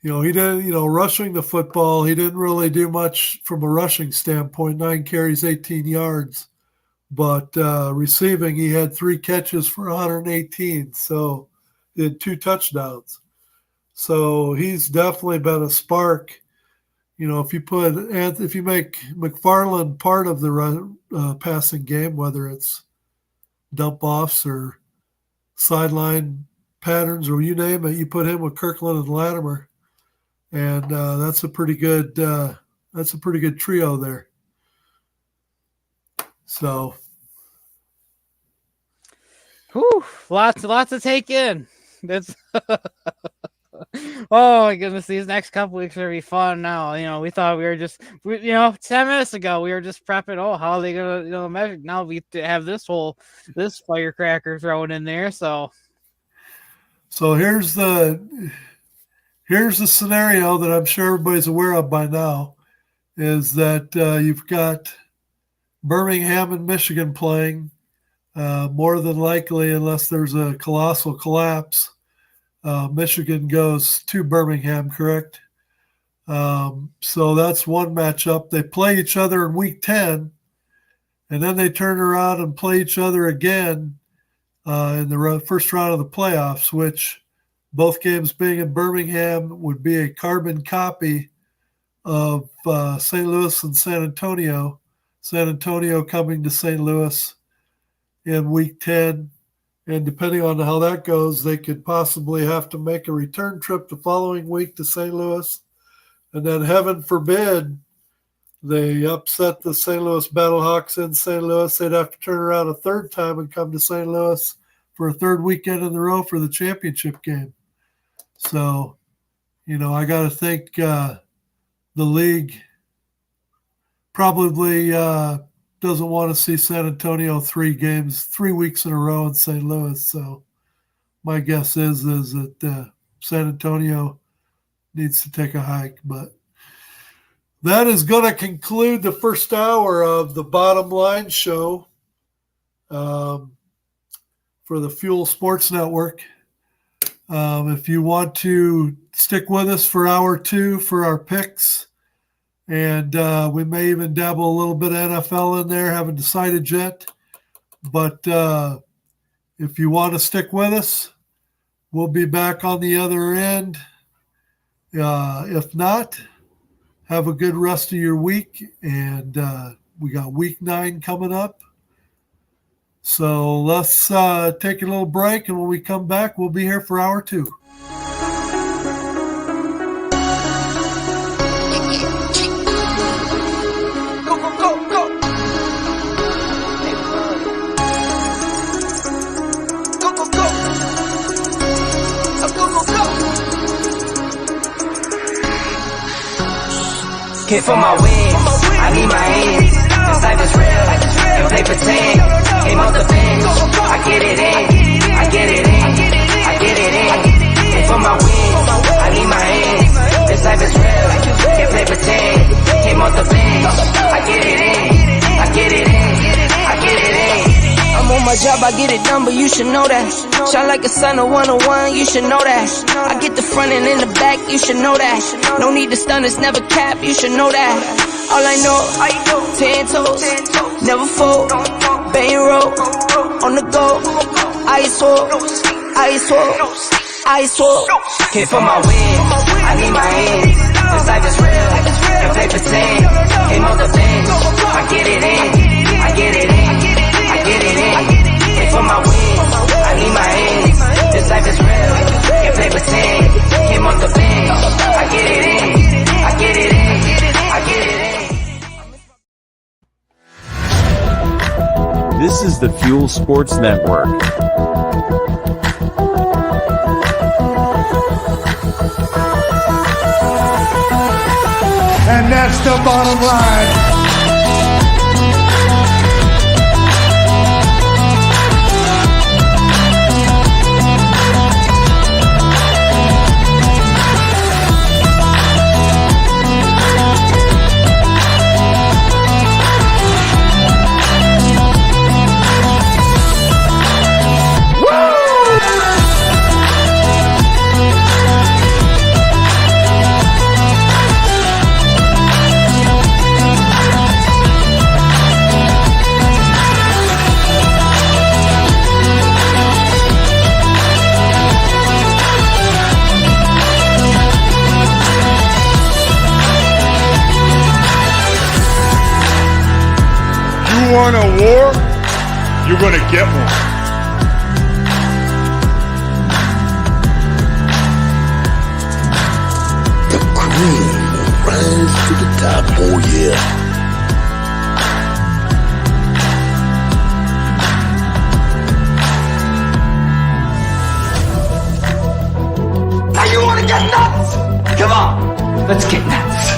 He did, rushing the football. He didn't really do much from a rushing standpoint, 9 carries, 18 yards. But receiving, he had 3 catches for 118. So he had 2 touchdowns. So he's definitely been a spark. If you make McFarland part of the passing game, whether it's dump offs or sideline patterns or you name it, you put him with Kirkland and Latimer. And that's a pretty good trio there. So Whew, lots to take in. That's oh my goodness, these next couple weeks are gonna be fun now. We thought we were just 10 minutes ago we were just prepping, how are they gonna measure. Now we have this firecracker thrown in there. So here's the scenario that I'm sure everybody's aware of by now, is that you've got Birmingham and Michigan playing. More than likely, unless there's a colossal collapse, Michigan goes to Birmingham, correct? So that's one matchup. They play each other in week 10, and then they turn around and play each other again in the first round of the playoffs, which both games being in Birmingham would be a carbon copy of St. Louis and San Antonio. San Antonio coming to St. Louis in week 10, and depending on how that goes, they could possibly have to make a return trip the following week to St. Louis, and then heaven forbid they upset the St. Louis Battlehawks in St. Louis. They'd have to turn around a third time and come to St. Louis for a third weekend in a row for the championship game. So, I got to think the league probably doesn't want to see San Antonio 3 weeks in a row in St. Louis. So my guess is that San Antonio needs to take a hike. But that is going to conclude the first hour of the Bottom Line show for the Fuel Sports Network. If you want to stick with us for hour 2 for our picks, and we may even dabble a little bit of NFL in there, haven't decided yet. But if you want to stick with us, we'll be back on the other end. If not, have a good rest of your week. And we got week 9 coming up. So let's take a little break. And when we come back, we'll be here for hour 2. Hit for my wins, I need my hands. This life is real, and play pretend. Came off the bench, I get it in, I get it in, I get it in. Hit for my wins, I need my hands. This life is real, and play pretend. Came off the bench, I get it in, I get it in, I get it in. I'm on my job, I get it done, but you should know that. Shine like a sun of 101, you should know that. I get the front and in the back, you should know that. No need to stun, it's never cap, you should know that. All I know, 10 toes, never fold, bang roll, on the go, ice wall, ice wall, ice wall. Hit for my wins, I need my hands. This life is real, and play pretend. Came off the bench, I get it in, I get it in, I get it in. Hit for my wins, I need my hands. This life is real, and play pretend. Came off the bench, I get it in, I get it in, I get it in. This is the Fuel Sports Network. And that's the bottom line. You want a war? You're going to get one. The cream will rise to the top, oh yeah. Let's get nuts.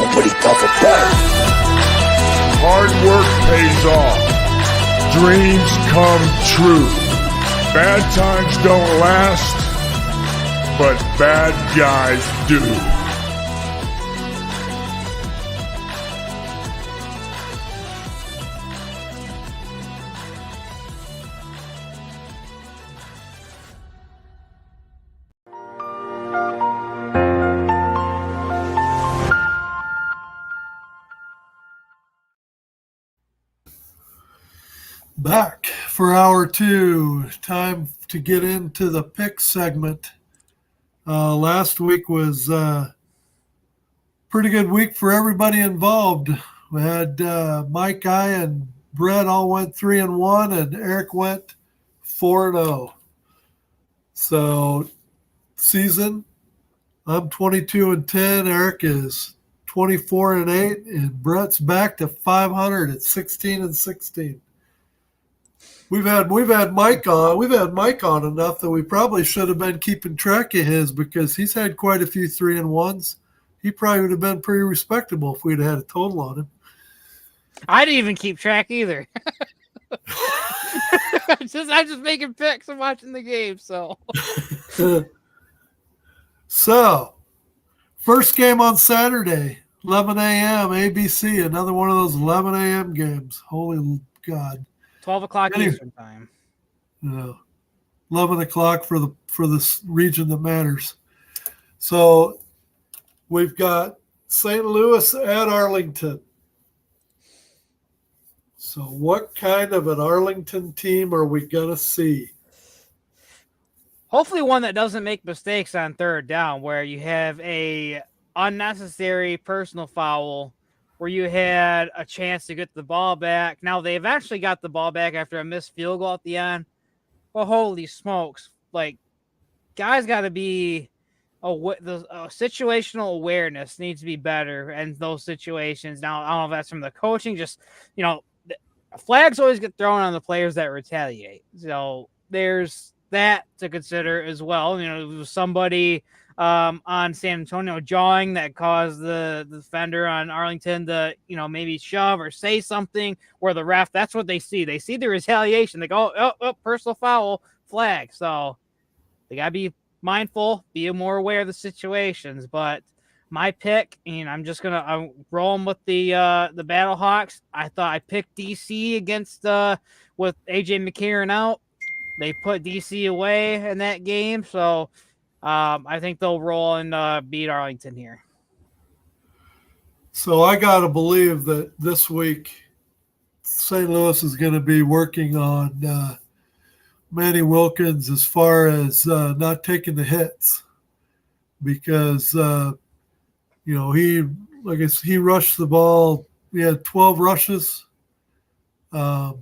Nobody thought of that. Hard work pays off. Dreams come true. Bad times don't last, but bad guys do. Back for hour two. Time to get into the pick segment. Last week was a pretty good week for everybody involved. We had Mike, I, and Brett all went 3-1, and Eric went 4-0. So season, I'm 22-10. Eric is 24-8, and Brett's back to 500 at 16-16. We've had Mike on. We've had Mike on enough that we probably should have been keeping track of his, because he's had quite a few 3-1s. He probably would have been pretty respectable if we'd had a total on him. I didn't even keep track either. I'm just making picks and watching the game. So, first game on Saturday, 11 a.m. ABC. Another one of those 11 a.m. games. Holy God. 12 o'clock Eastern time. 11 o'clock for this region that matters. So we've got St. Louis at Arlington. So what kind of an Arlington team are we going to see? Hopefully one that doesn't make mistakes on third down, where you have a unnecessary personal foul where you had a chance to get the ball back. Now, they've actually got the ball back after a missed field goal at the end. Well, holy smokes. Like, guys got to be situational awareness needs to be better in those situations. Now, I don't know if that's from the coaching, just, flags always get thrown on the players that retaliate. So there's that to consider as well. It was somebody on San Antonio jawing that caused the defender on Arlington to, maybe shove or say something, where the ref, that's what they see. They see the retaliation. They go, oh, personal foul, flag. So they got to be mindful, be more aware of the situations. But my pick, and I'm rolling with the Battlehawks. I thought I picked DC against with AJ McCarron out. They put DC away in that game, so I think they'll roll and beat Arlington here. So I got to believe that this week St. Louis is going to be working on Manny Wilkins as far as not taking the hits, because he rushed the ball. He had 12 rushes, but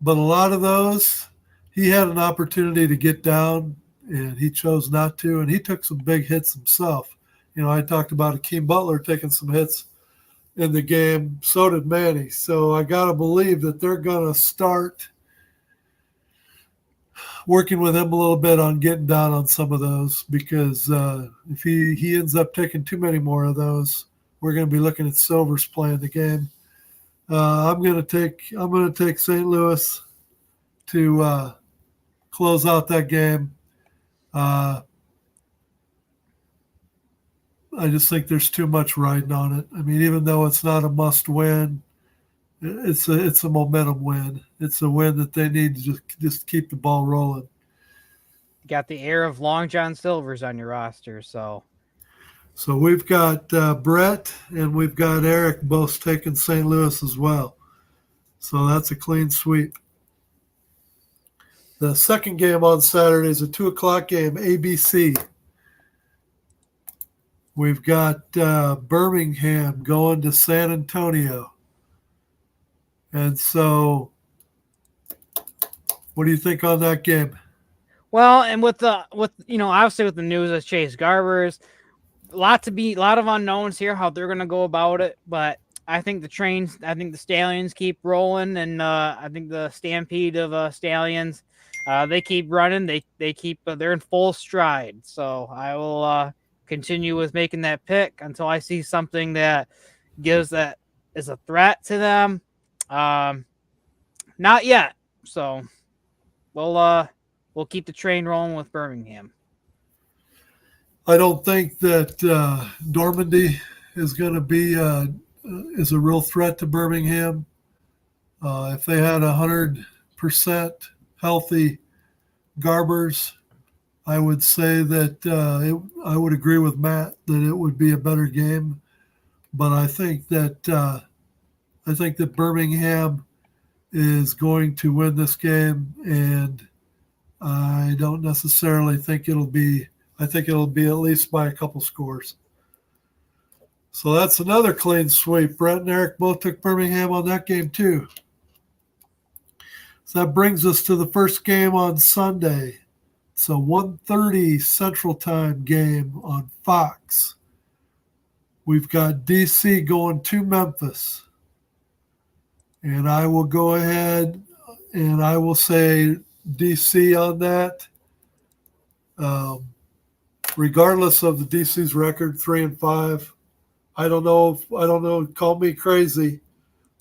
a lot of those he had an opportunity to get down, and he chose not to, and he took some big hits himself. I talked about Akeem Butler taking some hits in the game. So did Manny. So I got to believe that they're going to start working with him a little bit on getting down on some of those, because if he ends up taking too many more of those, we're going to be looking at Silvers playing the game. I'm going to take St. Louis to close out that game. I just think there's too much riding on it. I mean, even though it's not a must win, it's a momentum win. It's a win that they need to just keep the ball rolling. You got the air of Long John Silver's on your roster, so we've got Brett and we've got Eric both taking St. Louis as well. So that's a clean sweep. The second game on Saturday is a 2:00 game, ABC. We've got Birmingham going to San Antonio. And so, what do you think on that game? Well, and with obviously with the news of Chase Garbers, a lot of unknowns here how they're going to go about it. But I think the Stallions keep rolling, and I think the stampede of Stallions, they keep running. They're in full stride. So I will continue with making that pick until I see something that gives that is a threat to them. Not yet. So we'll keep the train rolling with Birmingham. I don't think that Normandy is going to be is a real threat to Birmingham. If they had 100% healthy Garbers, I would say that I would agree with Matt that it would be a better game. But I think that Birmingham is going to win this game, and I don't necessarily think it'll be. I think it'll be at least by a couple scores. So that's another clean sweep. Brett and Eric both took Birmingham on that game too. So that brings us to the first game on Sunday. It's a 1:30 Central Time game on Fox. We've got DC going to Memphis. And I will go ahead and I will say DC on that. Regardless of the DC's record, 3-5. I don't know, call me crazy,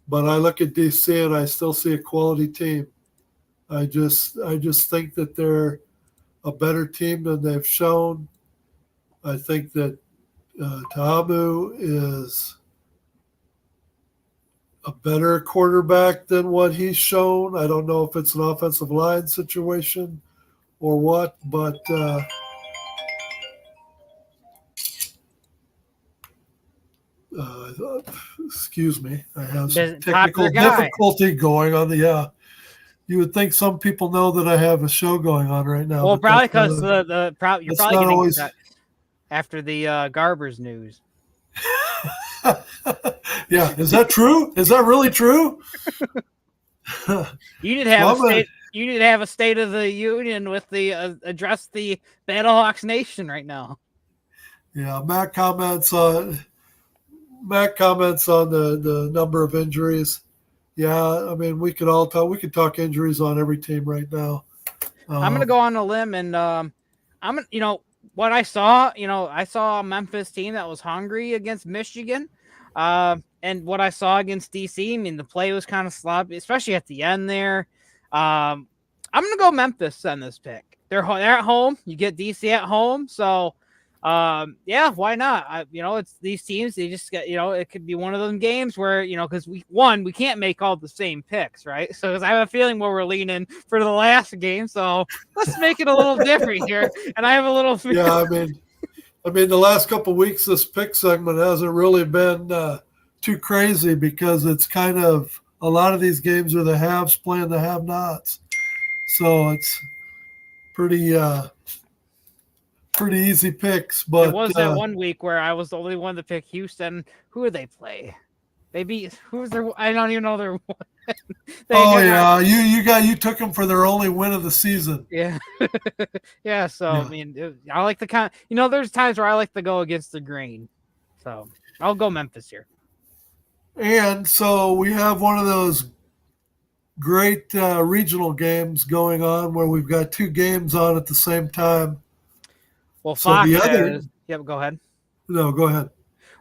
but I look at DC and I still see a quality team. I just think that they're a better team than they've shown. I think that Tahamu is a better quarterback than what he's shown. I don't know if it's an offensive line situation or what, but excuse me, I have some technical difficulty going on the. You would think some people know that I have a show going on right now. Well, probably because you're probably getting always... after the Garbers news. Yeah, is that true? Is that really true? You need to have a State of the Union with the address the Battlehawks Nation right now. Yeah, Matt comments on the number of injuries. Yeah, I mean we could talk injuries on every team right now. I'm gonna go on a limb and what I saw, I saw a Memphis team that was hungry against Michigan. And what I saw against DC, I mean, the play was kind of sloppy, especially at the end there. I'm going to go Memphis on this pick. They're at home. You get DC at home. So, yeah, why not? It's these teams. They just get, it could be one of those games where, because we can't make all the same picks, right? So I have a feeling where we're leaning for the last game. So let's make it a little different here. And I have a little feeling. Yeah, I mean, the last couple of weeks, this pick segment hasn't really been too crazy because it's kind of a lot of these games are the haves playing the have-nots. So it's pretty easy picks. But it was that one week where I was the only one to pick Houston. Who did they play? They beat who's their? I don't even know their. You took them for their only win of the season. Yeah, yeah. So yeah. I mean, I like the there's times where I like to go against the grain. So I'll go Memphis here. And so we have one of those great regional games going on where we've got two games on at the same time. Well, Fox yep, go ahead. No, go ahead.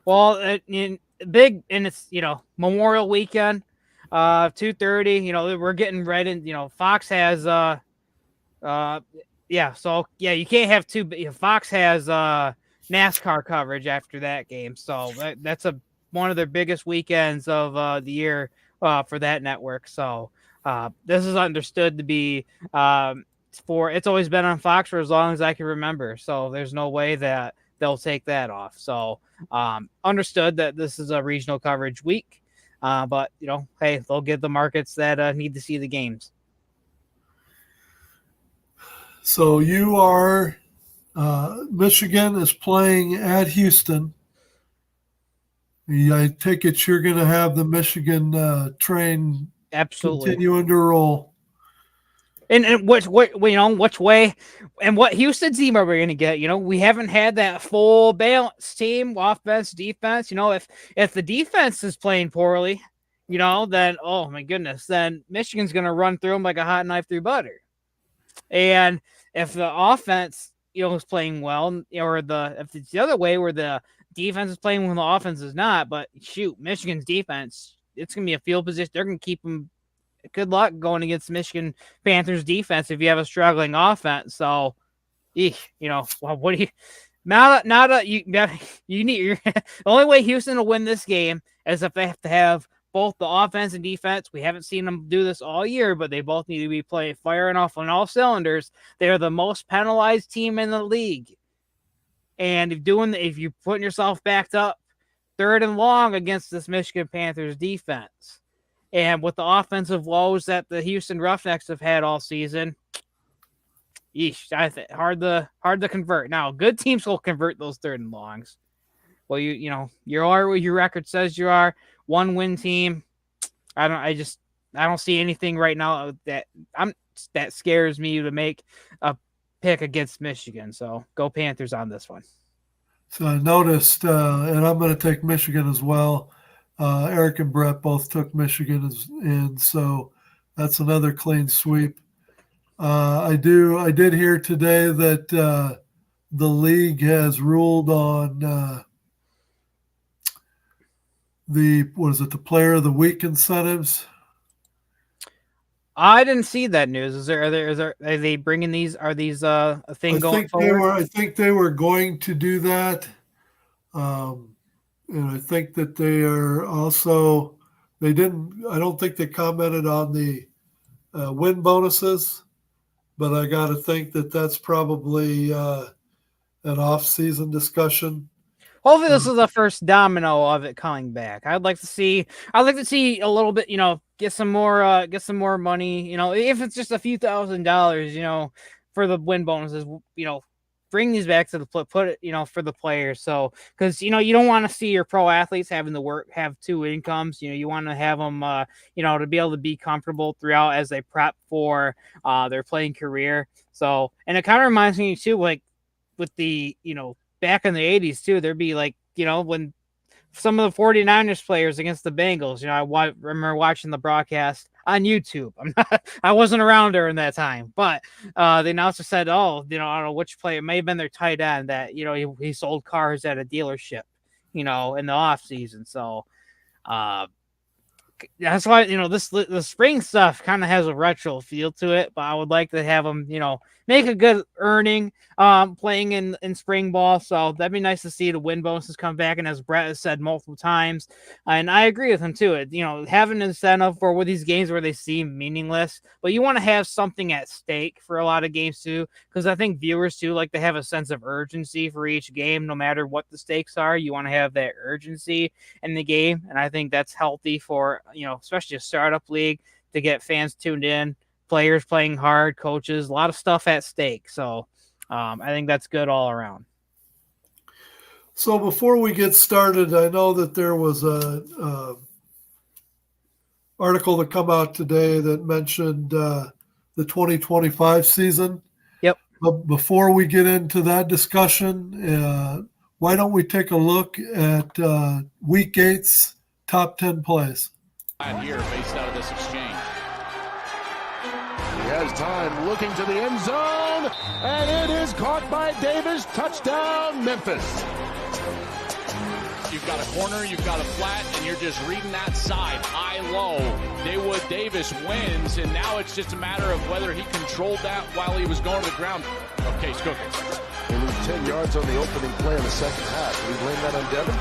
Well, it's Memorial Weekend, 2:30. We're getting right in. Fox has So you can't have two. Fox has NASCAR coverage after that game, so that's one of their biggest weekends of the year for that network. So this is understood to be it's always been on Fox for as long as I can remember. So there's no way that they'll take that off. So understood that this is a regional coverage week, but hey, they'll give the markets that need to see the games. So you are Michigan is playing at Houston. I take it you're going to have the Michigan train absolutely continuing to roll. And which way, and what Houston team are we going to get? We haven't had that full balance team, offense, defense. If the defense is playing poorly, then oh my goodness, then Michigan's going to run through them like a hot knife through butter. And if the offense, is playing well, or if it's the other way where the defense is playing when the offense is not, but shoot, Michigan's defense, it's going to be a field position. They're going to keep them. Good luck going against Michigan Panthers defense if you have a struggling offense. So, what do you? You need the only way Houston will win this game is if they have to have both the offense and defense. We haven't seen them do this all year, but they both need to be firing off on all cylinders. They are the most penalized team in the league, and if you're putting yourself backed up 3rd and long against this Michigan Panthers defense. And with the offensive woes that the Houston Roughnecks have had all season, hard to convert. Now, good teams will convert those 3rd and longs. Well, you are what your record says you are. 1-win team. I don't see anything right now that scares me to make a pick against Michigan. So go Panthers on this one. So I noticed, and I'm going to take Michigan as well. Eric and Brett both took Michigan, and so that's another clean sweep. I did hear today that the league has ruled on the Player of the Week incentives. I didn't see that news. Are they bringing these? Are these a thing going forward? I think they were going to do that. And I think that they are also, I don't think they commented on the win bonuses, but I got to think that that's probably an off-season discussion. Hopefully this is the first domino of it coming back. I'd like to see a little bit, get some more money, if it's just a few $1,000s, for the win bonuses, bring these back to the put it, for the players. So, because, you don't want to see your pro athletes having to have 2 incomes. You want to have them, to be able to be comfortable throughout as they prep for their playing career. So, and it kind of reminds me too, like with the, back in the 80s too, there'd be like, when some of the 49ers players against the Bengals, I remember watching the broadcast on YouTube. I wasn't around during that time, but the announcer said, I don't know which player, it may have been their tight end that, he sold cars at a dealership, in the off season. So that's why, the spring stuff kind of has a retro feel to it, but I would like to have them, make a good earning playing in spring ball. So that'd be nice to see the win bonuses come back. And as Brett has said multiple times, and I agree with him too, have an incentive for these games where they seem meaningless, but you want to have something at stake for a lot of games too, because I think viewers too like to have a sense of urgency for each game, no matter what the stakes are. You want to have that urgency in the game, and I think that's healthy for, especially a startup league, to get fans tuned in, players playing hard, coaches, a lot of stuff at stake. So I think that's good all around. So before we get started, I know that there was a article that come out today that mentioned the 2025 season. Yep. But before we get into that discussion, why don't we take a look at Week 8's top 10 plays? Here, based out of this exchange. He has time, looking to the end zone, and it is caught by Davis. Touchdown, Memphis. You've got a corner, you've got a flat, and you're just reading that side, high-low. Daywood Davis wins, and now it's just a matter of whether he controlled that while he was going to the ground. Okay, Cookins. They lose 10 yards on the opening play in the second half. Can we blame that on Devin?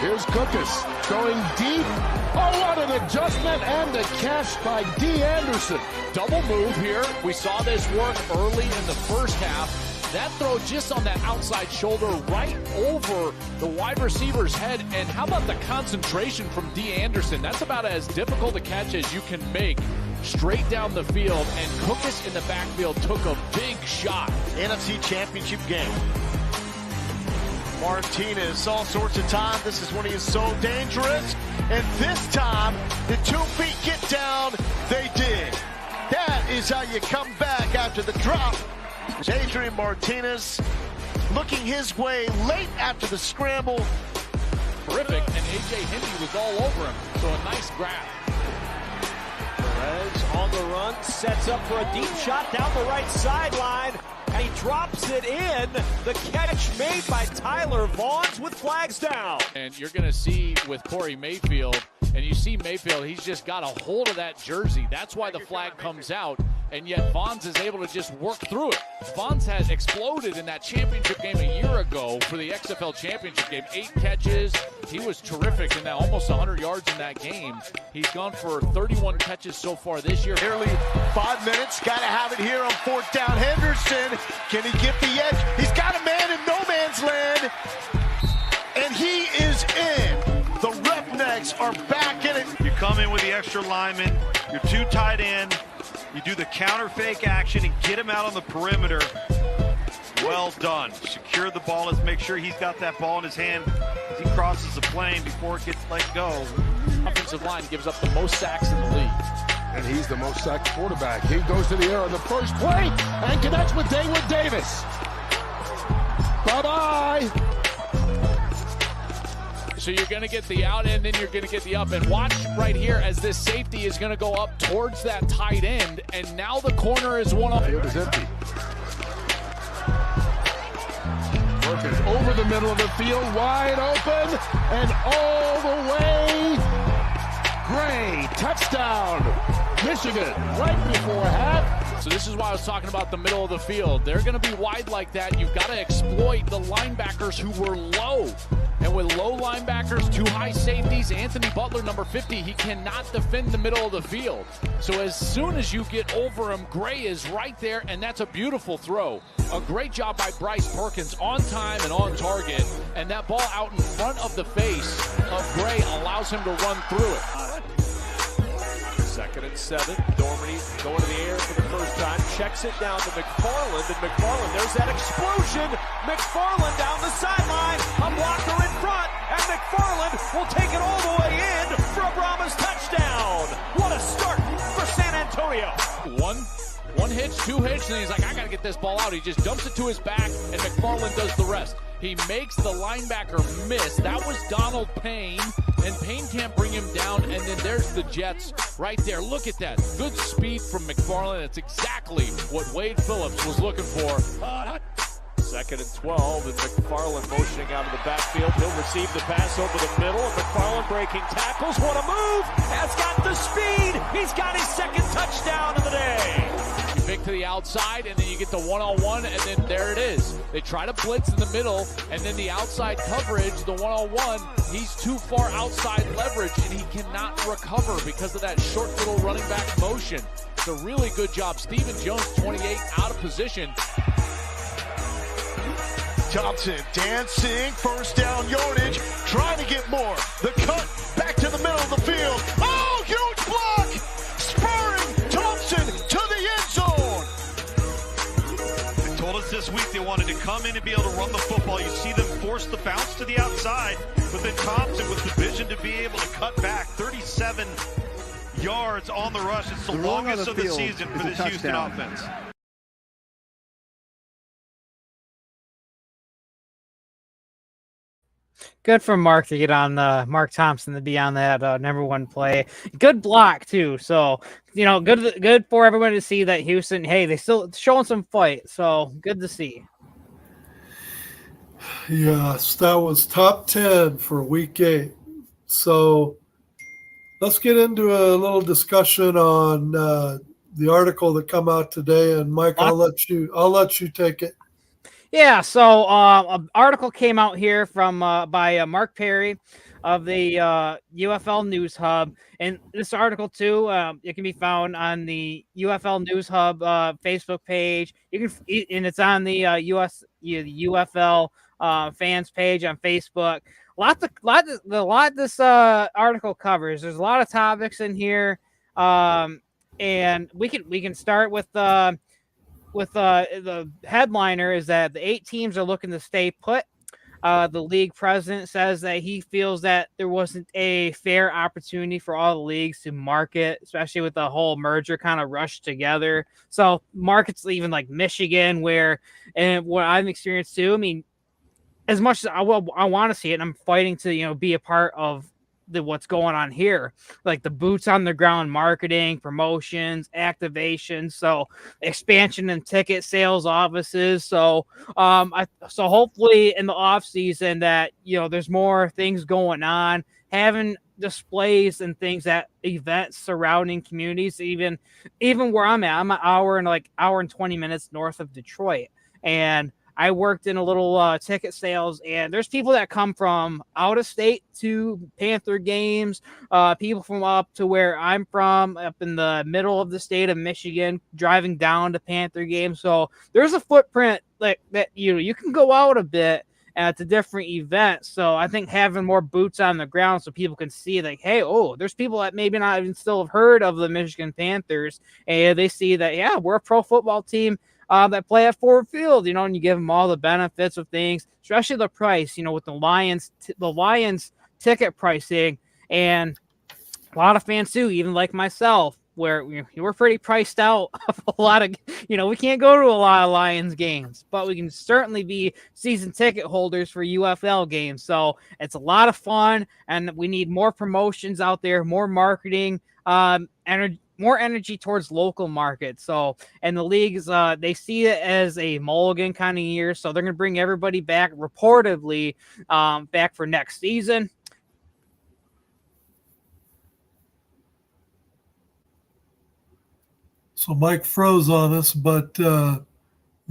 Here's Cookus going deep. Oh, what an adjustment and a catch by D. Anderson. Double move here. We saw this work early in the first half. That throw just on that outside shoulder right over the wide receiver's head. And how about the concentration from D. Anderson? That's about as difficult a catch as you can make. Straight down the field, and Cookus in the backfield took a big shot NFC Championship game. Martinez, all sorts of time. This is when he is so dangerous. And this time, the 2 feet get down. They did. That is how you come back after the drop. Adrian Martinez looking his way late after the scramble. Terrific, and A.J. Hindy was all over him, so a nice grab. Perez on the run, sets up for a deep shot down the right sideline, and he drops it in. The catch made by Tyler Vaughns with flags down. And you're going to see with Corey Mayfield, and you see Mayfield, he's just got a hold of that jersey. That's why the flag comes out, and yet Vaughns is able to just work through it. Vaughns had exploded in that championship game a year ago for the XFL championship game. 8 catches. He was terrific in that, almost 100 yards in that game. He's gone for 31 catches so far this year. Nearly 5 minutes. Got to have it here on 4th down. Henderson, can he get the edge? He's got a man in no man's land, and he is in. The Roughnecks are back in it. You come in with the extra lineman, you're 2 tight end, you do the counter fake action and get him out on the perimeter. Well done. Secure the ball. Let's make sure he's got that ball in his hand as he crosses the plane before it gets let go. Offensive line gives up the most sacks in the league. And he's the most sacked quarterback. He goes to the air on the first play and connects with David Davis. Bye-bye. So you're going to get the out and then you're going to get the up. And watch right here as this safety is going to go up towards that tight end. And now the corner is one off. Field is empty. Perkins over the middle of the field, wide open, and all the way. Gray, touchdown, Michigan, right before half. So this is why I was talking about the middle of the field. They're going to be wide like that. You've got to exploit the linebackers who were low. And with low linebackers, 2 high safeties, Anthony Butler, number 50, he cannot defend the middle of the field. So as soon as you get over him, Gray is right there, and that's a beautiful throw. A great job by Bryce Perkins, on time and on target. And that ball out in front of the face of Gray allows him to run through it. 2nd and 7. Dormady going to the air for the first time. Checks it down to McFarland. And McFarland, there's that explosion. McFarland down the sideline. A blocker in front. And McFarland will take it all the way in for a Brahmas touchdown. What a start for San Antonio. One hitch, 2 hits, and he's like, I got to get this ball out. He just dumps it to his back, and McFarland does the rest. He makes the linebacker miss. That was Donald Payne, and Payne can't bring him down, and then there's the Jets right there. Look at that. Good speed from McFarland. It's exactly what Wade Phillips was looking for. 2nd and 12, and McFarland motioning out of the backfield. He'll receive the pass over the middle, and McFarland breaking tackles. What a move! Has got the speed. He's got his 2nd touchdown of the day. You pick to the outside, and then you get the one-on-one, and then there it is. They try to blitz in the middle, and then the outside coverage, the one-on-one, he's too far outside leverage, and he cannot recover because of that short little running back motion. It's a really good job. Stephen Jones, 28, out of position. Thompson dancing, 1st down yardage, trying to get more. The cut back to the middle of the field. Oh, huge block! Spurring Thompson to the end zone. They told us this week they wanted to come in and be able to run the football. You see them force the bounce to the outside, but then Thompson with the vision to be able to cut back 37 yards on the rush. It's the longest of the season for this Houston offense. Good for Mark to get on Mark Thompson to be on that number 1 play. Good block too. So good for everyone to see that Houston. Hey, they still showing some fight. So good to see. Yes, that was top 10 for week 8. So let's get into a little discussion on the article that come out today. And Mike, I'll let you take it. Yeah, so an article came out here from by Mark Perry of the UFL News Hub, and this article too, it can be found on the UFL News Hub Facebook page. You can, and it's on the UFL fans page on Facebook. A lot this article covers. There's a lot of topics in here, and we can start with with the headliner is that the 8 teams are looking to stay put. The league president says that he feels that there wasn't a fair opportunity for all the leagues to market, especially with the whole merger kind of rushed together. So markets even like Michigan, where, and what I've experienced too, I mean, as much as I want to see it, and I'm fighting to, be a part of what's going on here, like the boots on the ground marketing, promotions, activations, so expansion and ticket sales offices. So so hopefully in the off season that there's more things going on, having displays and things at events surrounding communities, even where I'm at. I'm an hour and 20 minutes north of Detroit, and I worked in a little ticket sales, and there's people that come from out of state to Panther games, people from up to where I'm from, up in the middle of the state of Michigan, driving down to Panther games. So there's a footprint like that you can go out a bit to different events. So I think having more boots on the ground so people can see like, hey, there's people that maybe not even still have heard of the Michigan Panthers, and they see that, yeah, we're a pro football team that play at Ford Field, and you give them all the benefits of things, especially the price, with the Lions ticket pricing, and a lot of fans too, even like myself, where we're pretty priced out of a lot of, we can't go to a lot of Lions games, but we can certainly be season ticket holders for UFL games. So it's a lot of fun, and we need more promotions out there, more marketing, more energy towards local markets. So, and the leagues, they see it as a mulligan kind of year. So they're going to bring everybody back, reportedly, back for next season. So Mike froze on us, but the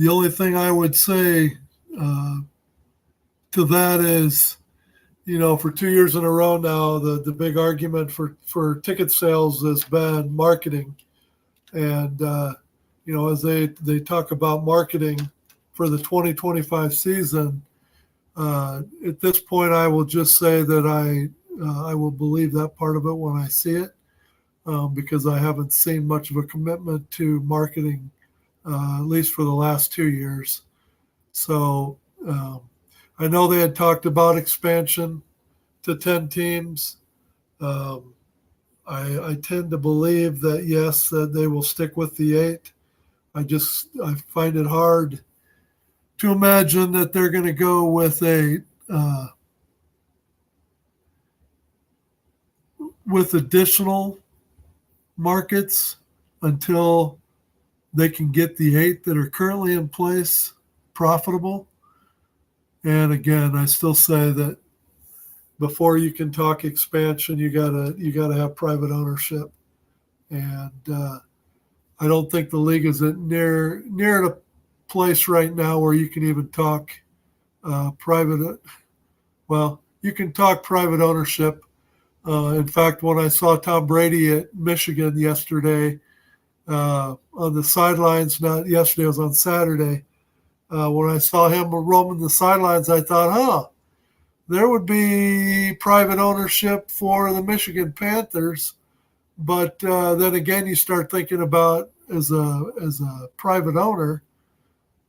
only thing I would say to that is, for 2 years in a row now, the big argument for ticket sales has been marketing. And, as they talk about marketing for the 2025 season, at this point, I will just say that I will believe that part of it when I see it, because I haven't seen much of a commitment to marketing, at least for the last 2 years. So I know they had talked about expansion to 10 teams. I tend to believe that, yes, that they will stick with the 8. I find it hard to imagine that they're going to go with with additional markets until they can get the 8 that are currently in place profitable. And again, I still say that before you can talk expansion, you gotta have private ownership, and I don't think the league is near at a place right now where you can even talk private. Well, you can talk private ownership. In fact, when I saw Tom Brady at Michigan yesterday on the sidelines, not yesterday, it was on Saturday. When I saw him roaming the sidelines, I thought, there would be private ownership for the Michigan Panthers, but then again, you start thinking about as a private owner,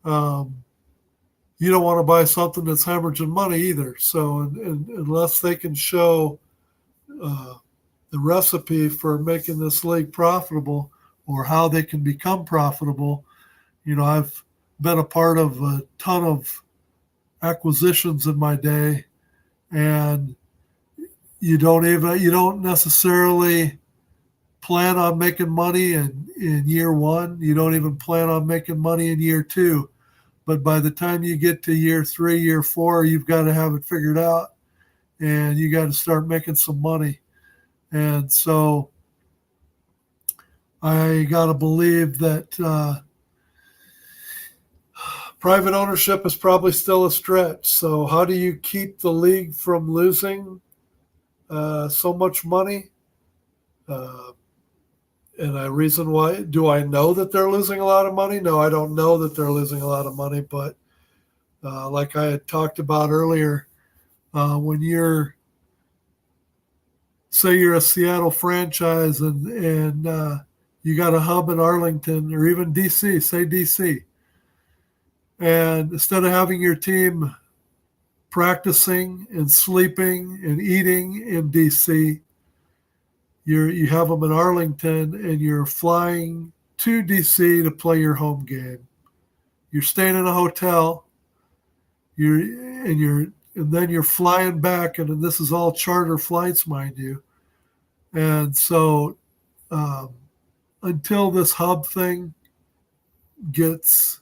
you don't want to buy something that's hemorrhaging money either. So, unless they can show the recipe for making this league profitable or how they can become profitable, I've been a part of a ton of acquisitions in my day. And you don't necessarily plan on making money in year 1. You don't even plan on making money in year 2. But by the time you get to year 3, year 4, you've got to have it figured out, and you got to start making some money. And so I got to believe that private ownership is probably still a stretch. So how do you keep the league from losing so much money? And a reason why, do I know that they're losing a lot of money? No, I don't know that they're losing a lot of money. But like I had talked about earlier, when say you're a Seattle franchise and you got a hub in Arlington or even DC, say DC. And instead of having your team practicing and sleeping and eating in DC, you have them in Arlington and you're flying to DC to play your home game. You're staying in a hotel, and then you're flying back, and this is all charter flights, mind you. And so until this hub thing gets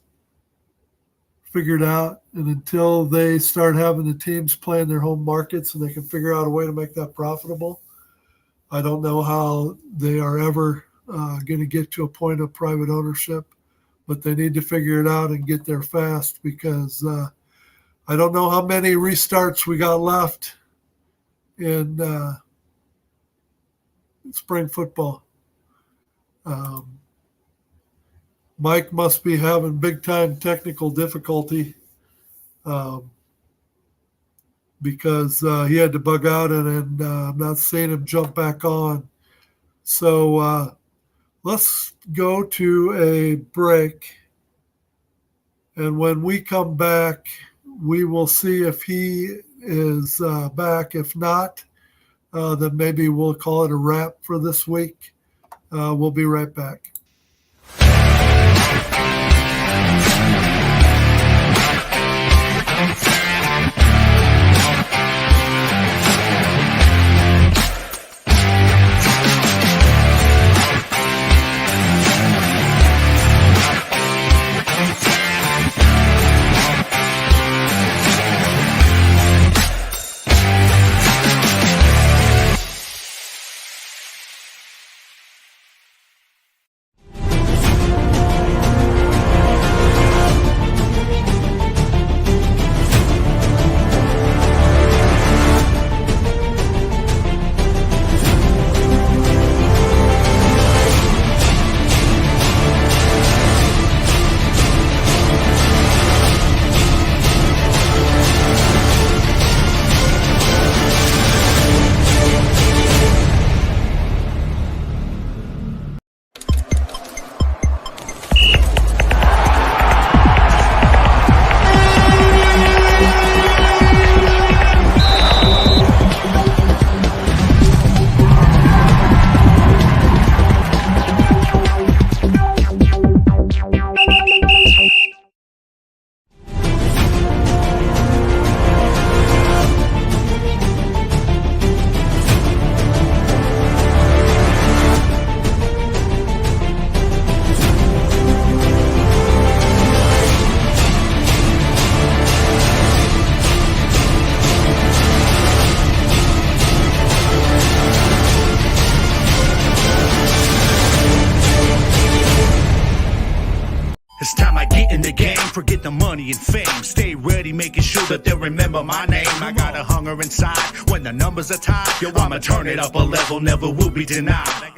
figured out, and until they start having the teams play in their home markets and they can figure out a way to make that profitable, I don't know how they are ever going to get to a point of private ownership, but they need to figure it out and get there fast, because I don't know how many restarts we got left in spring football. Mike must be having big time technical difficulty because he had to bug out, and I'm not seeing him jump back on. So let's go to a break. And when we come back, we will see if he is back. If not, then maybe we'll call it a wrap for this week. We'll be right back. It's time I get in the game, forget the money and fame. Stay ready, making sure that they'll remember my name. I got a hunger inside when the numbers are tied. Yo, I'ma turn it up a level, never will be denied.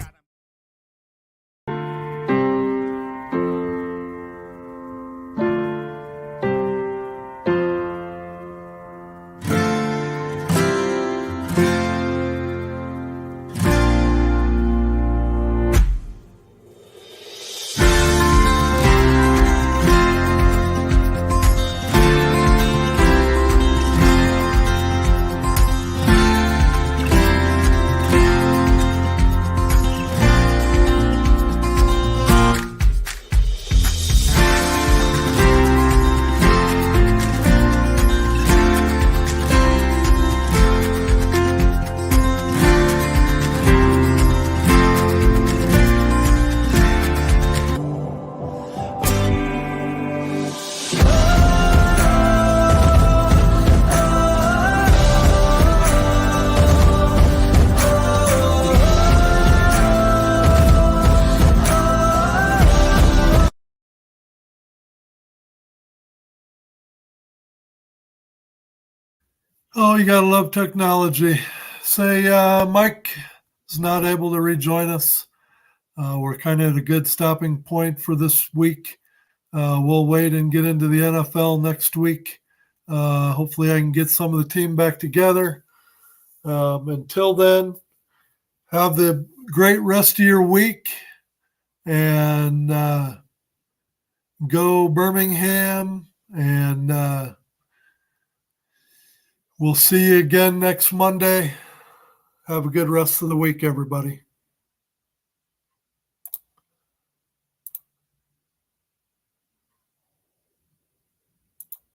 Oh, you gotta love technology. Say, Mike is not able to rejoin us. We're kind of at a good stopping point for this week. We'll wait and get into the NFL next week. Hopefully I can get some of the team back together. Until then, have the great rest of your week. And go Birmingham. And we'll see you again next Monday. Have a good rest of the week, everybody.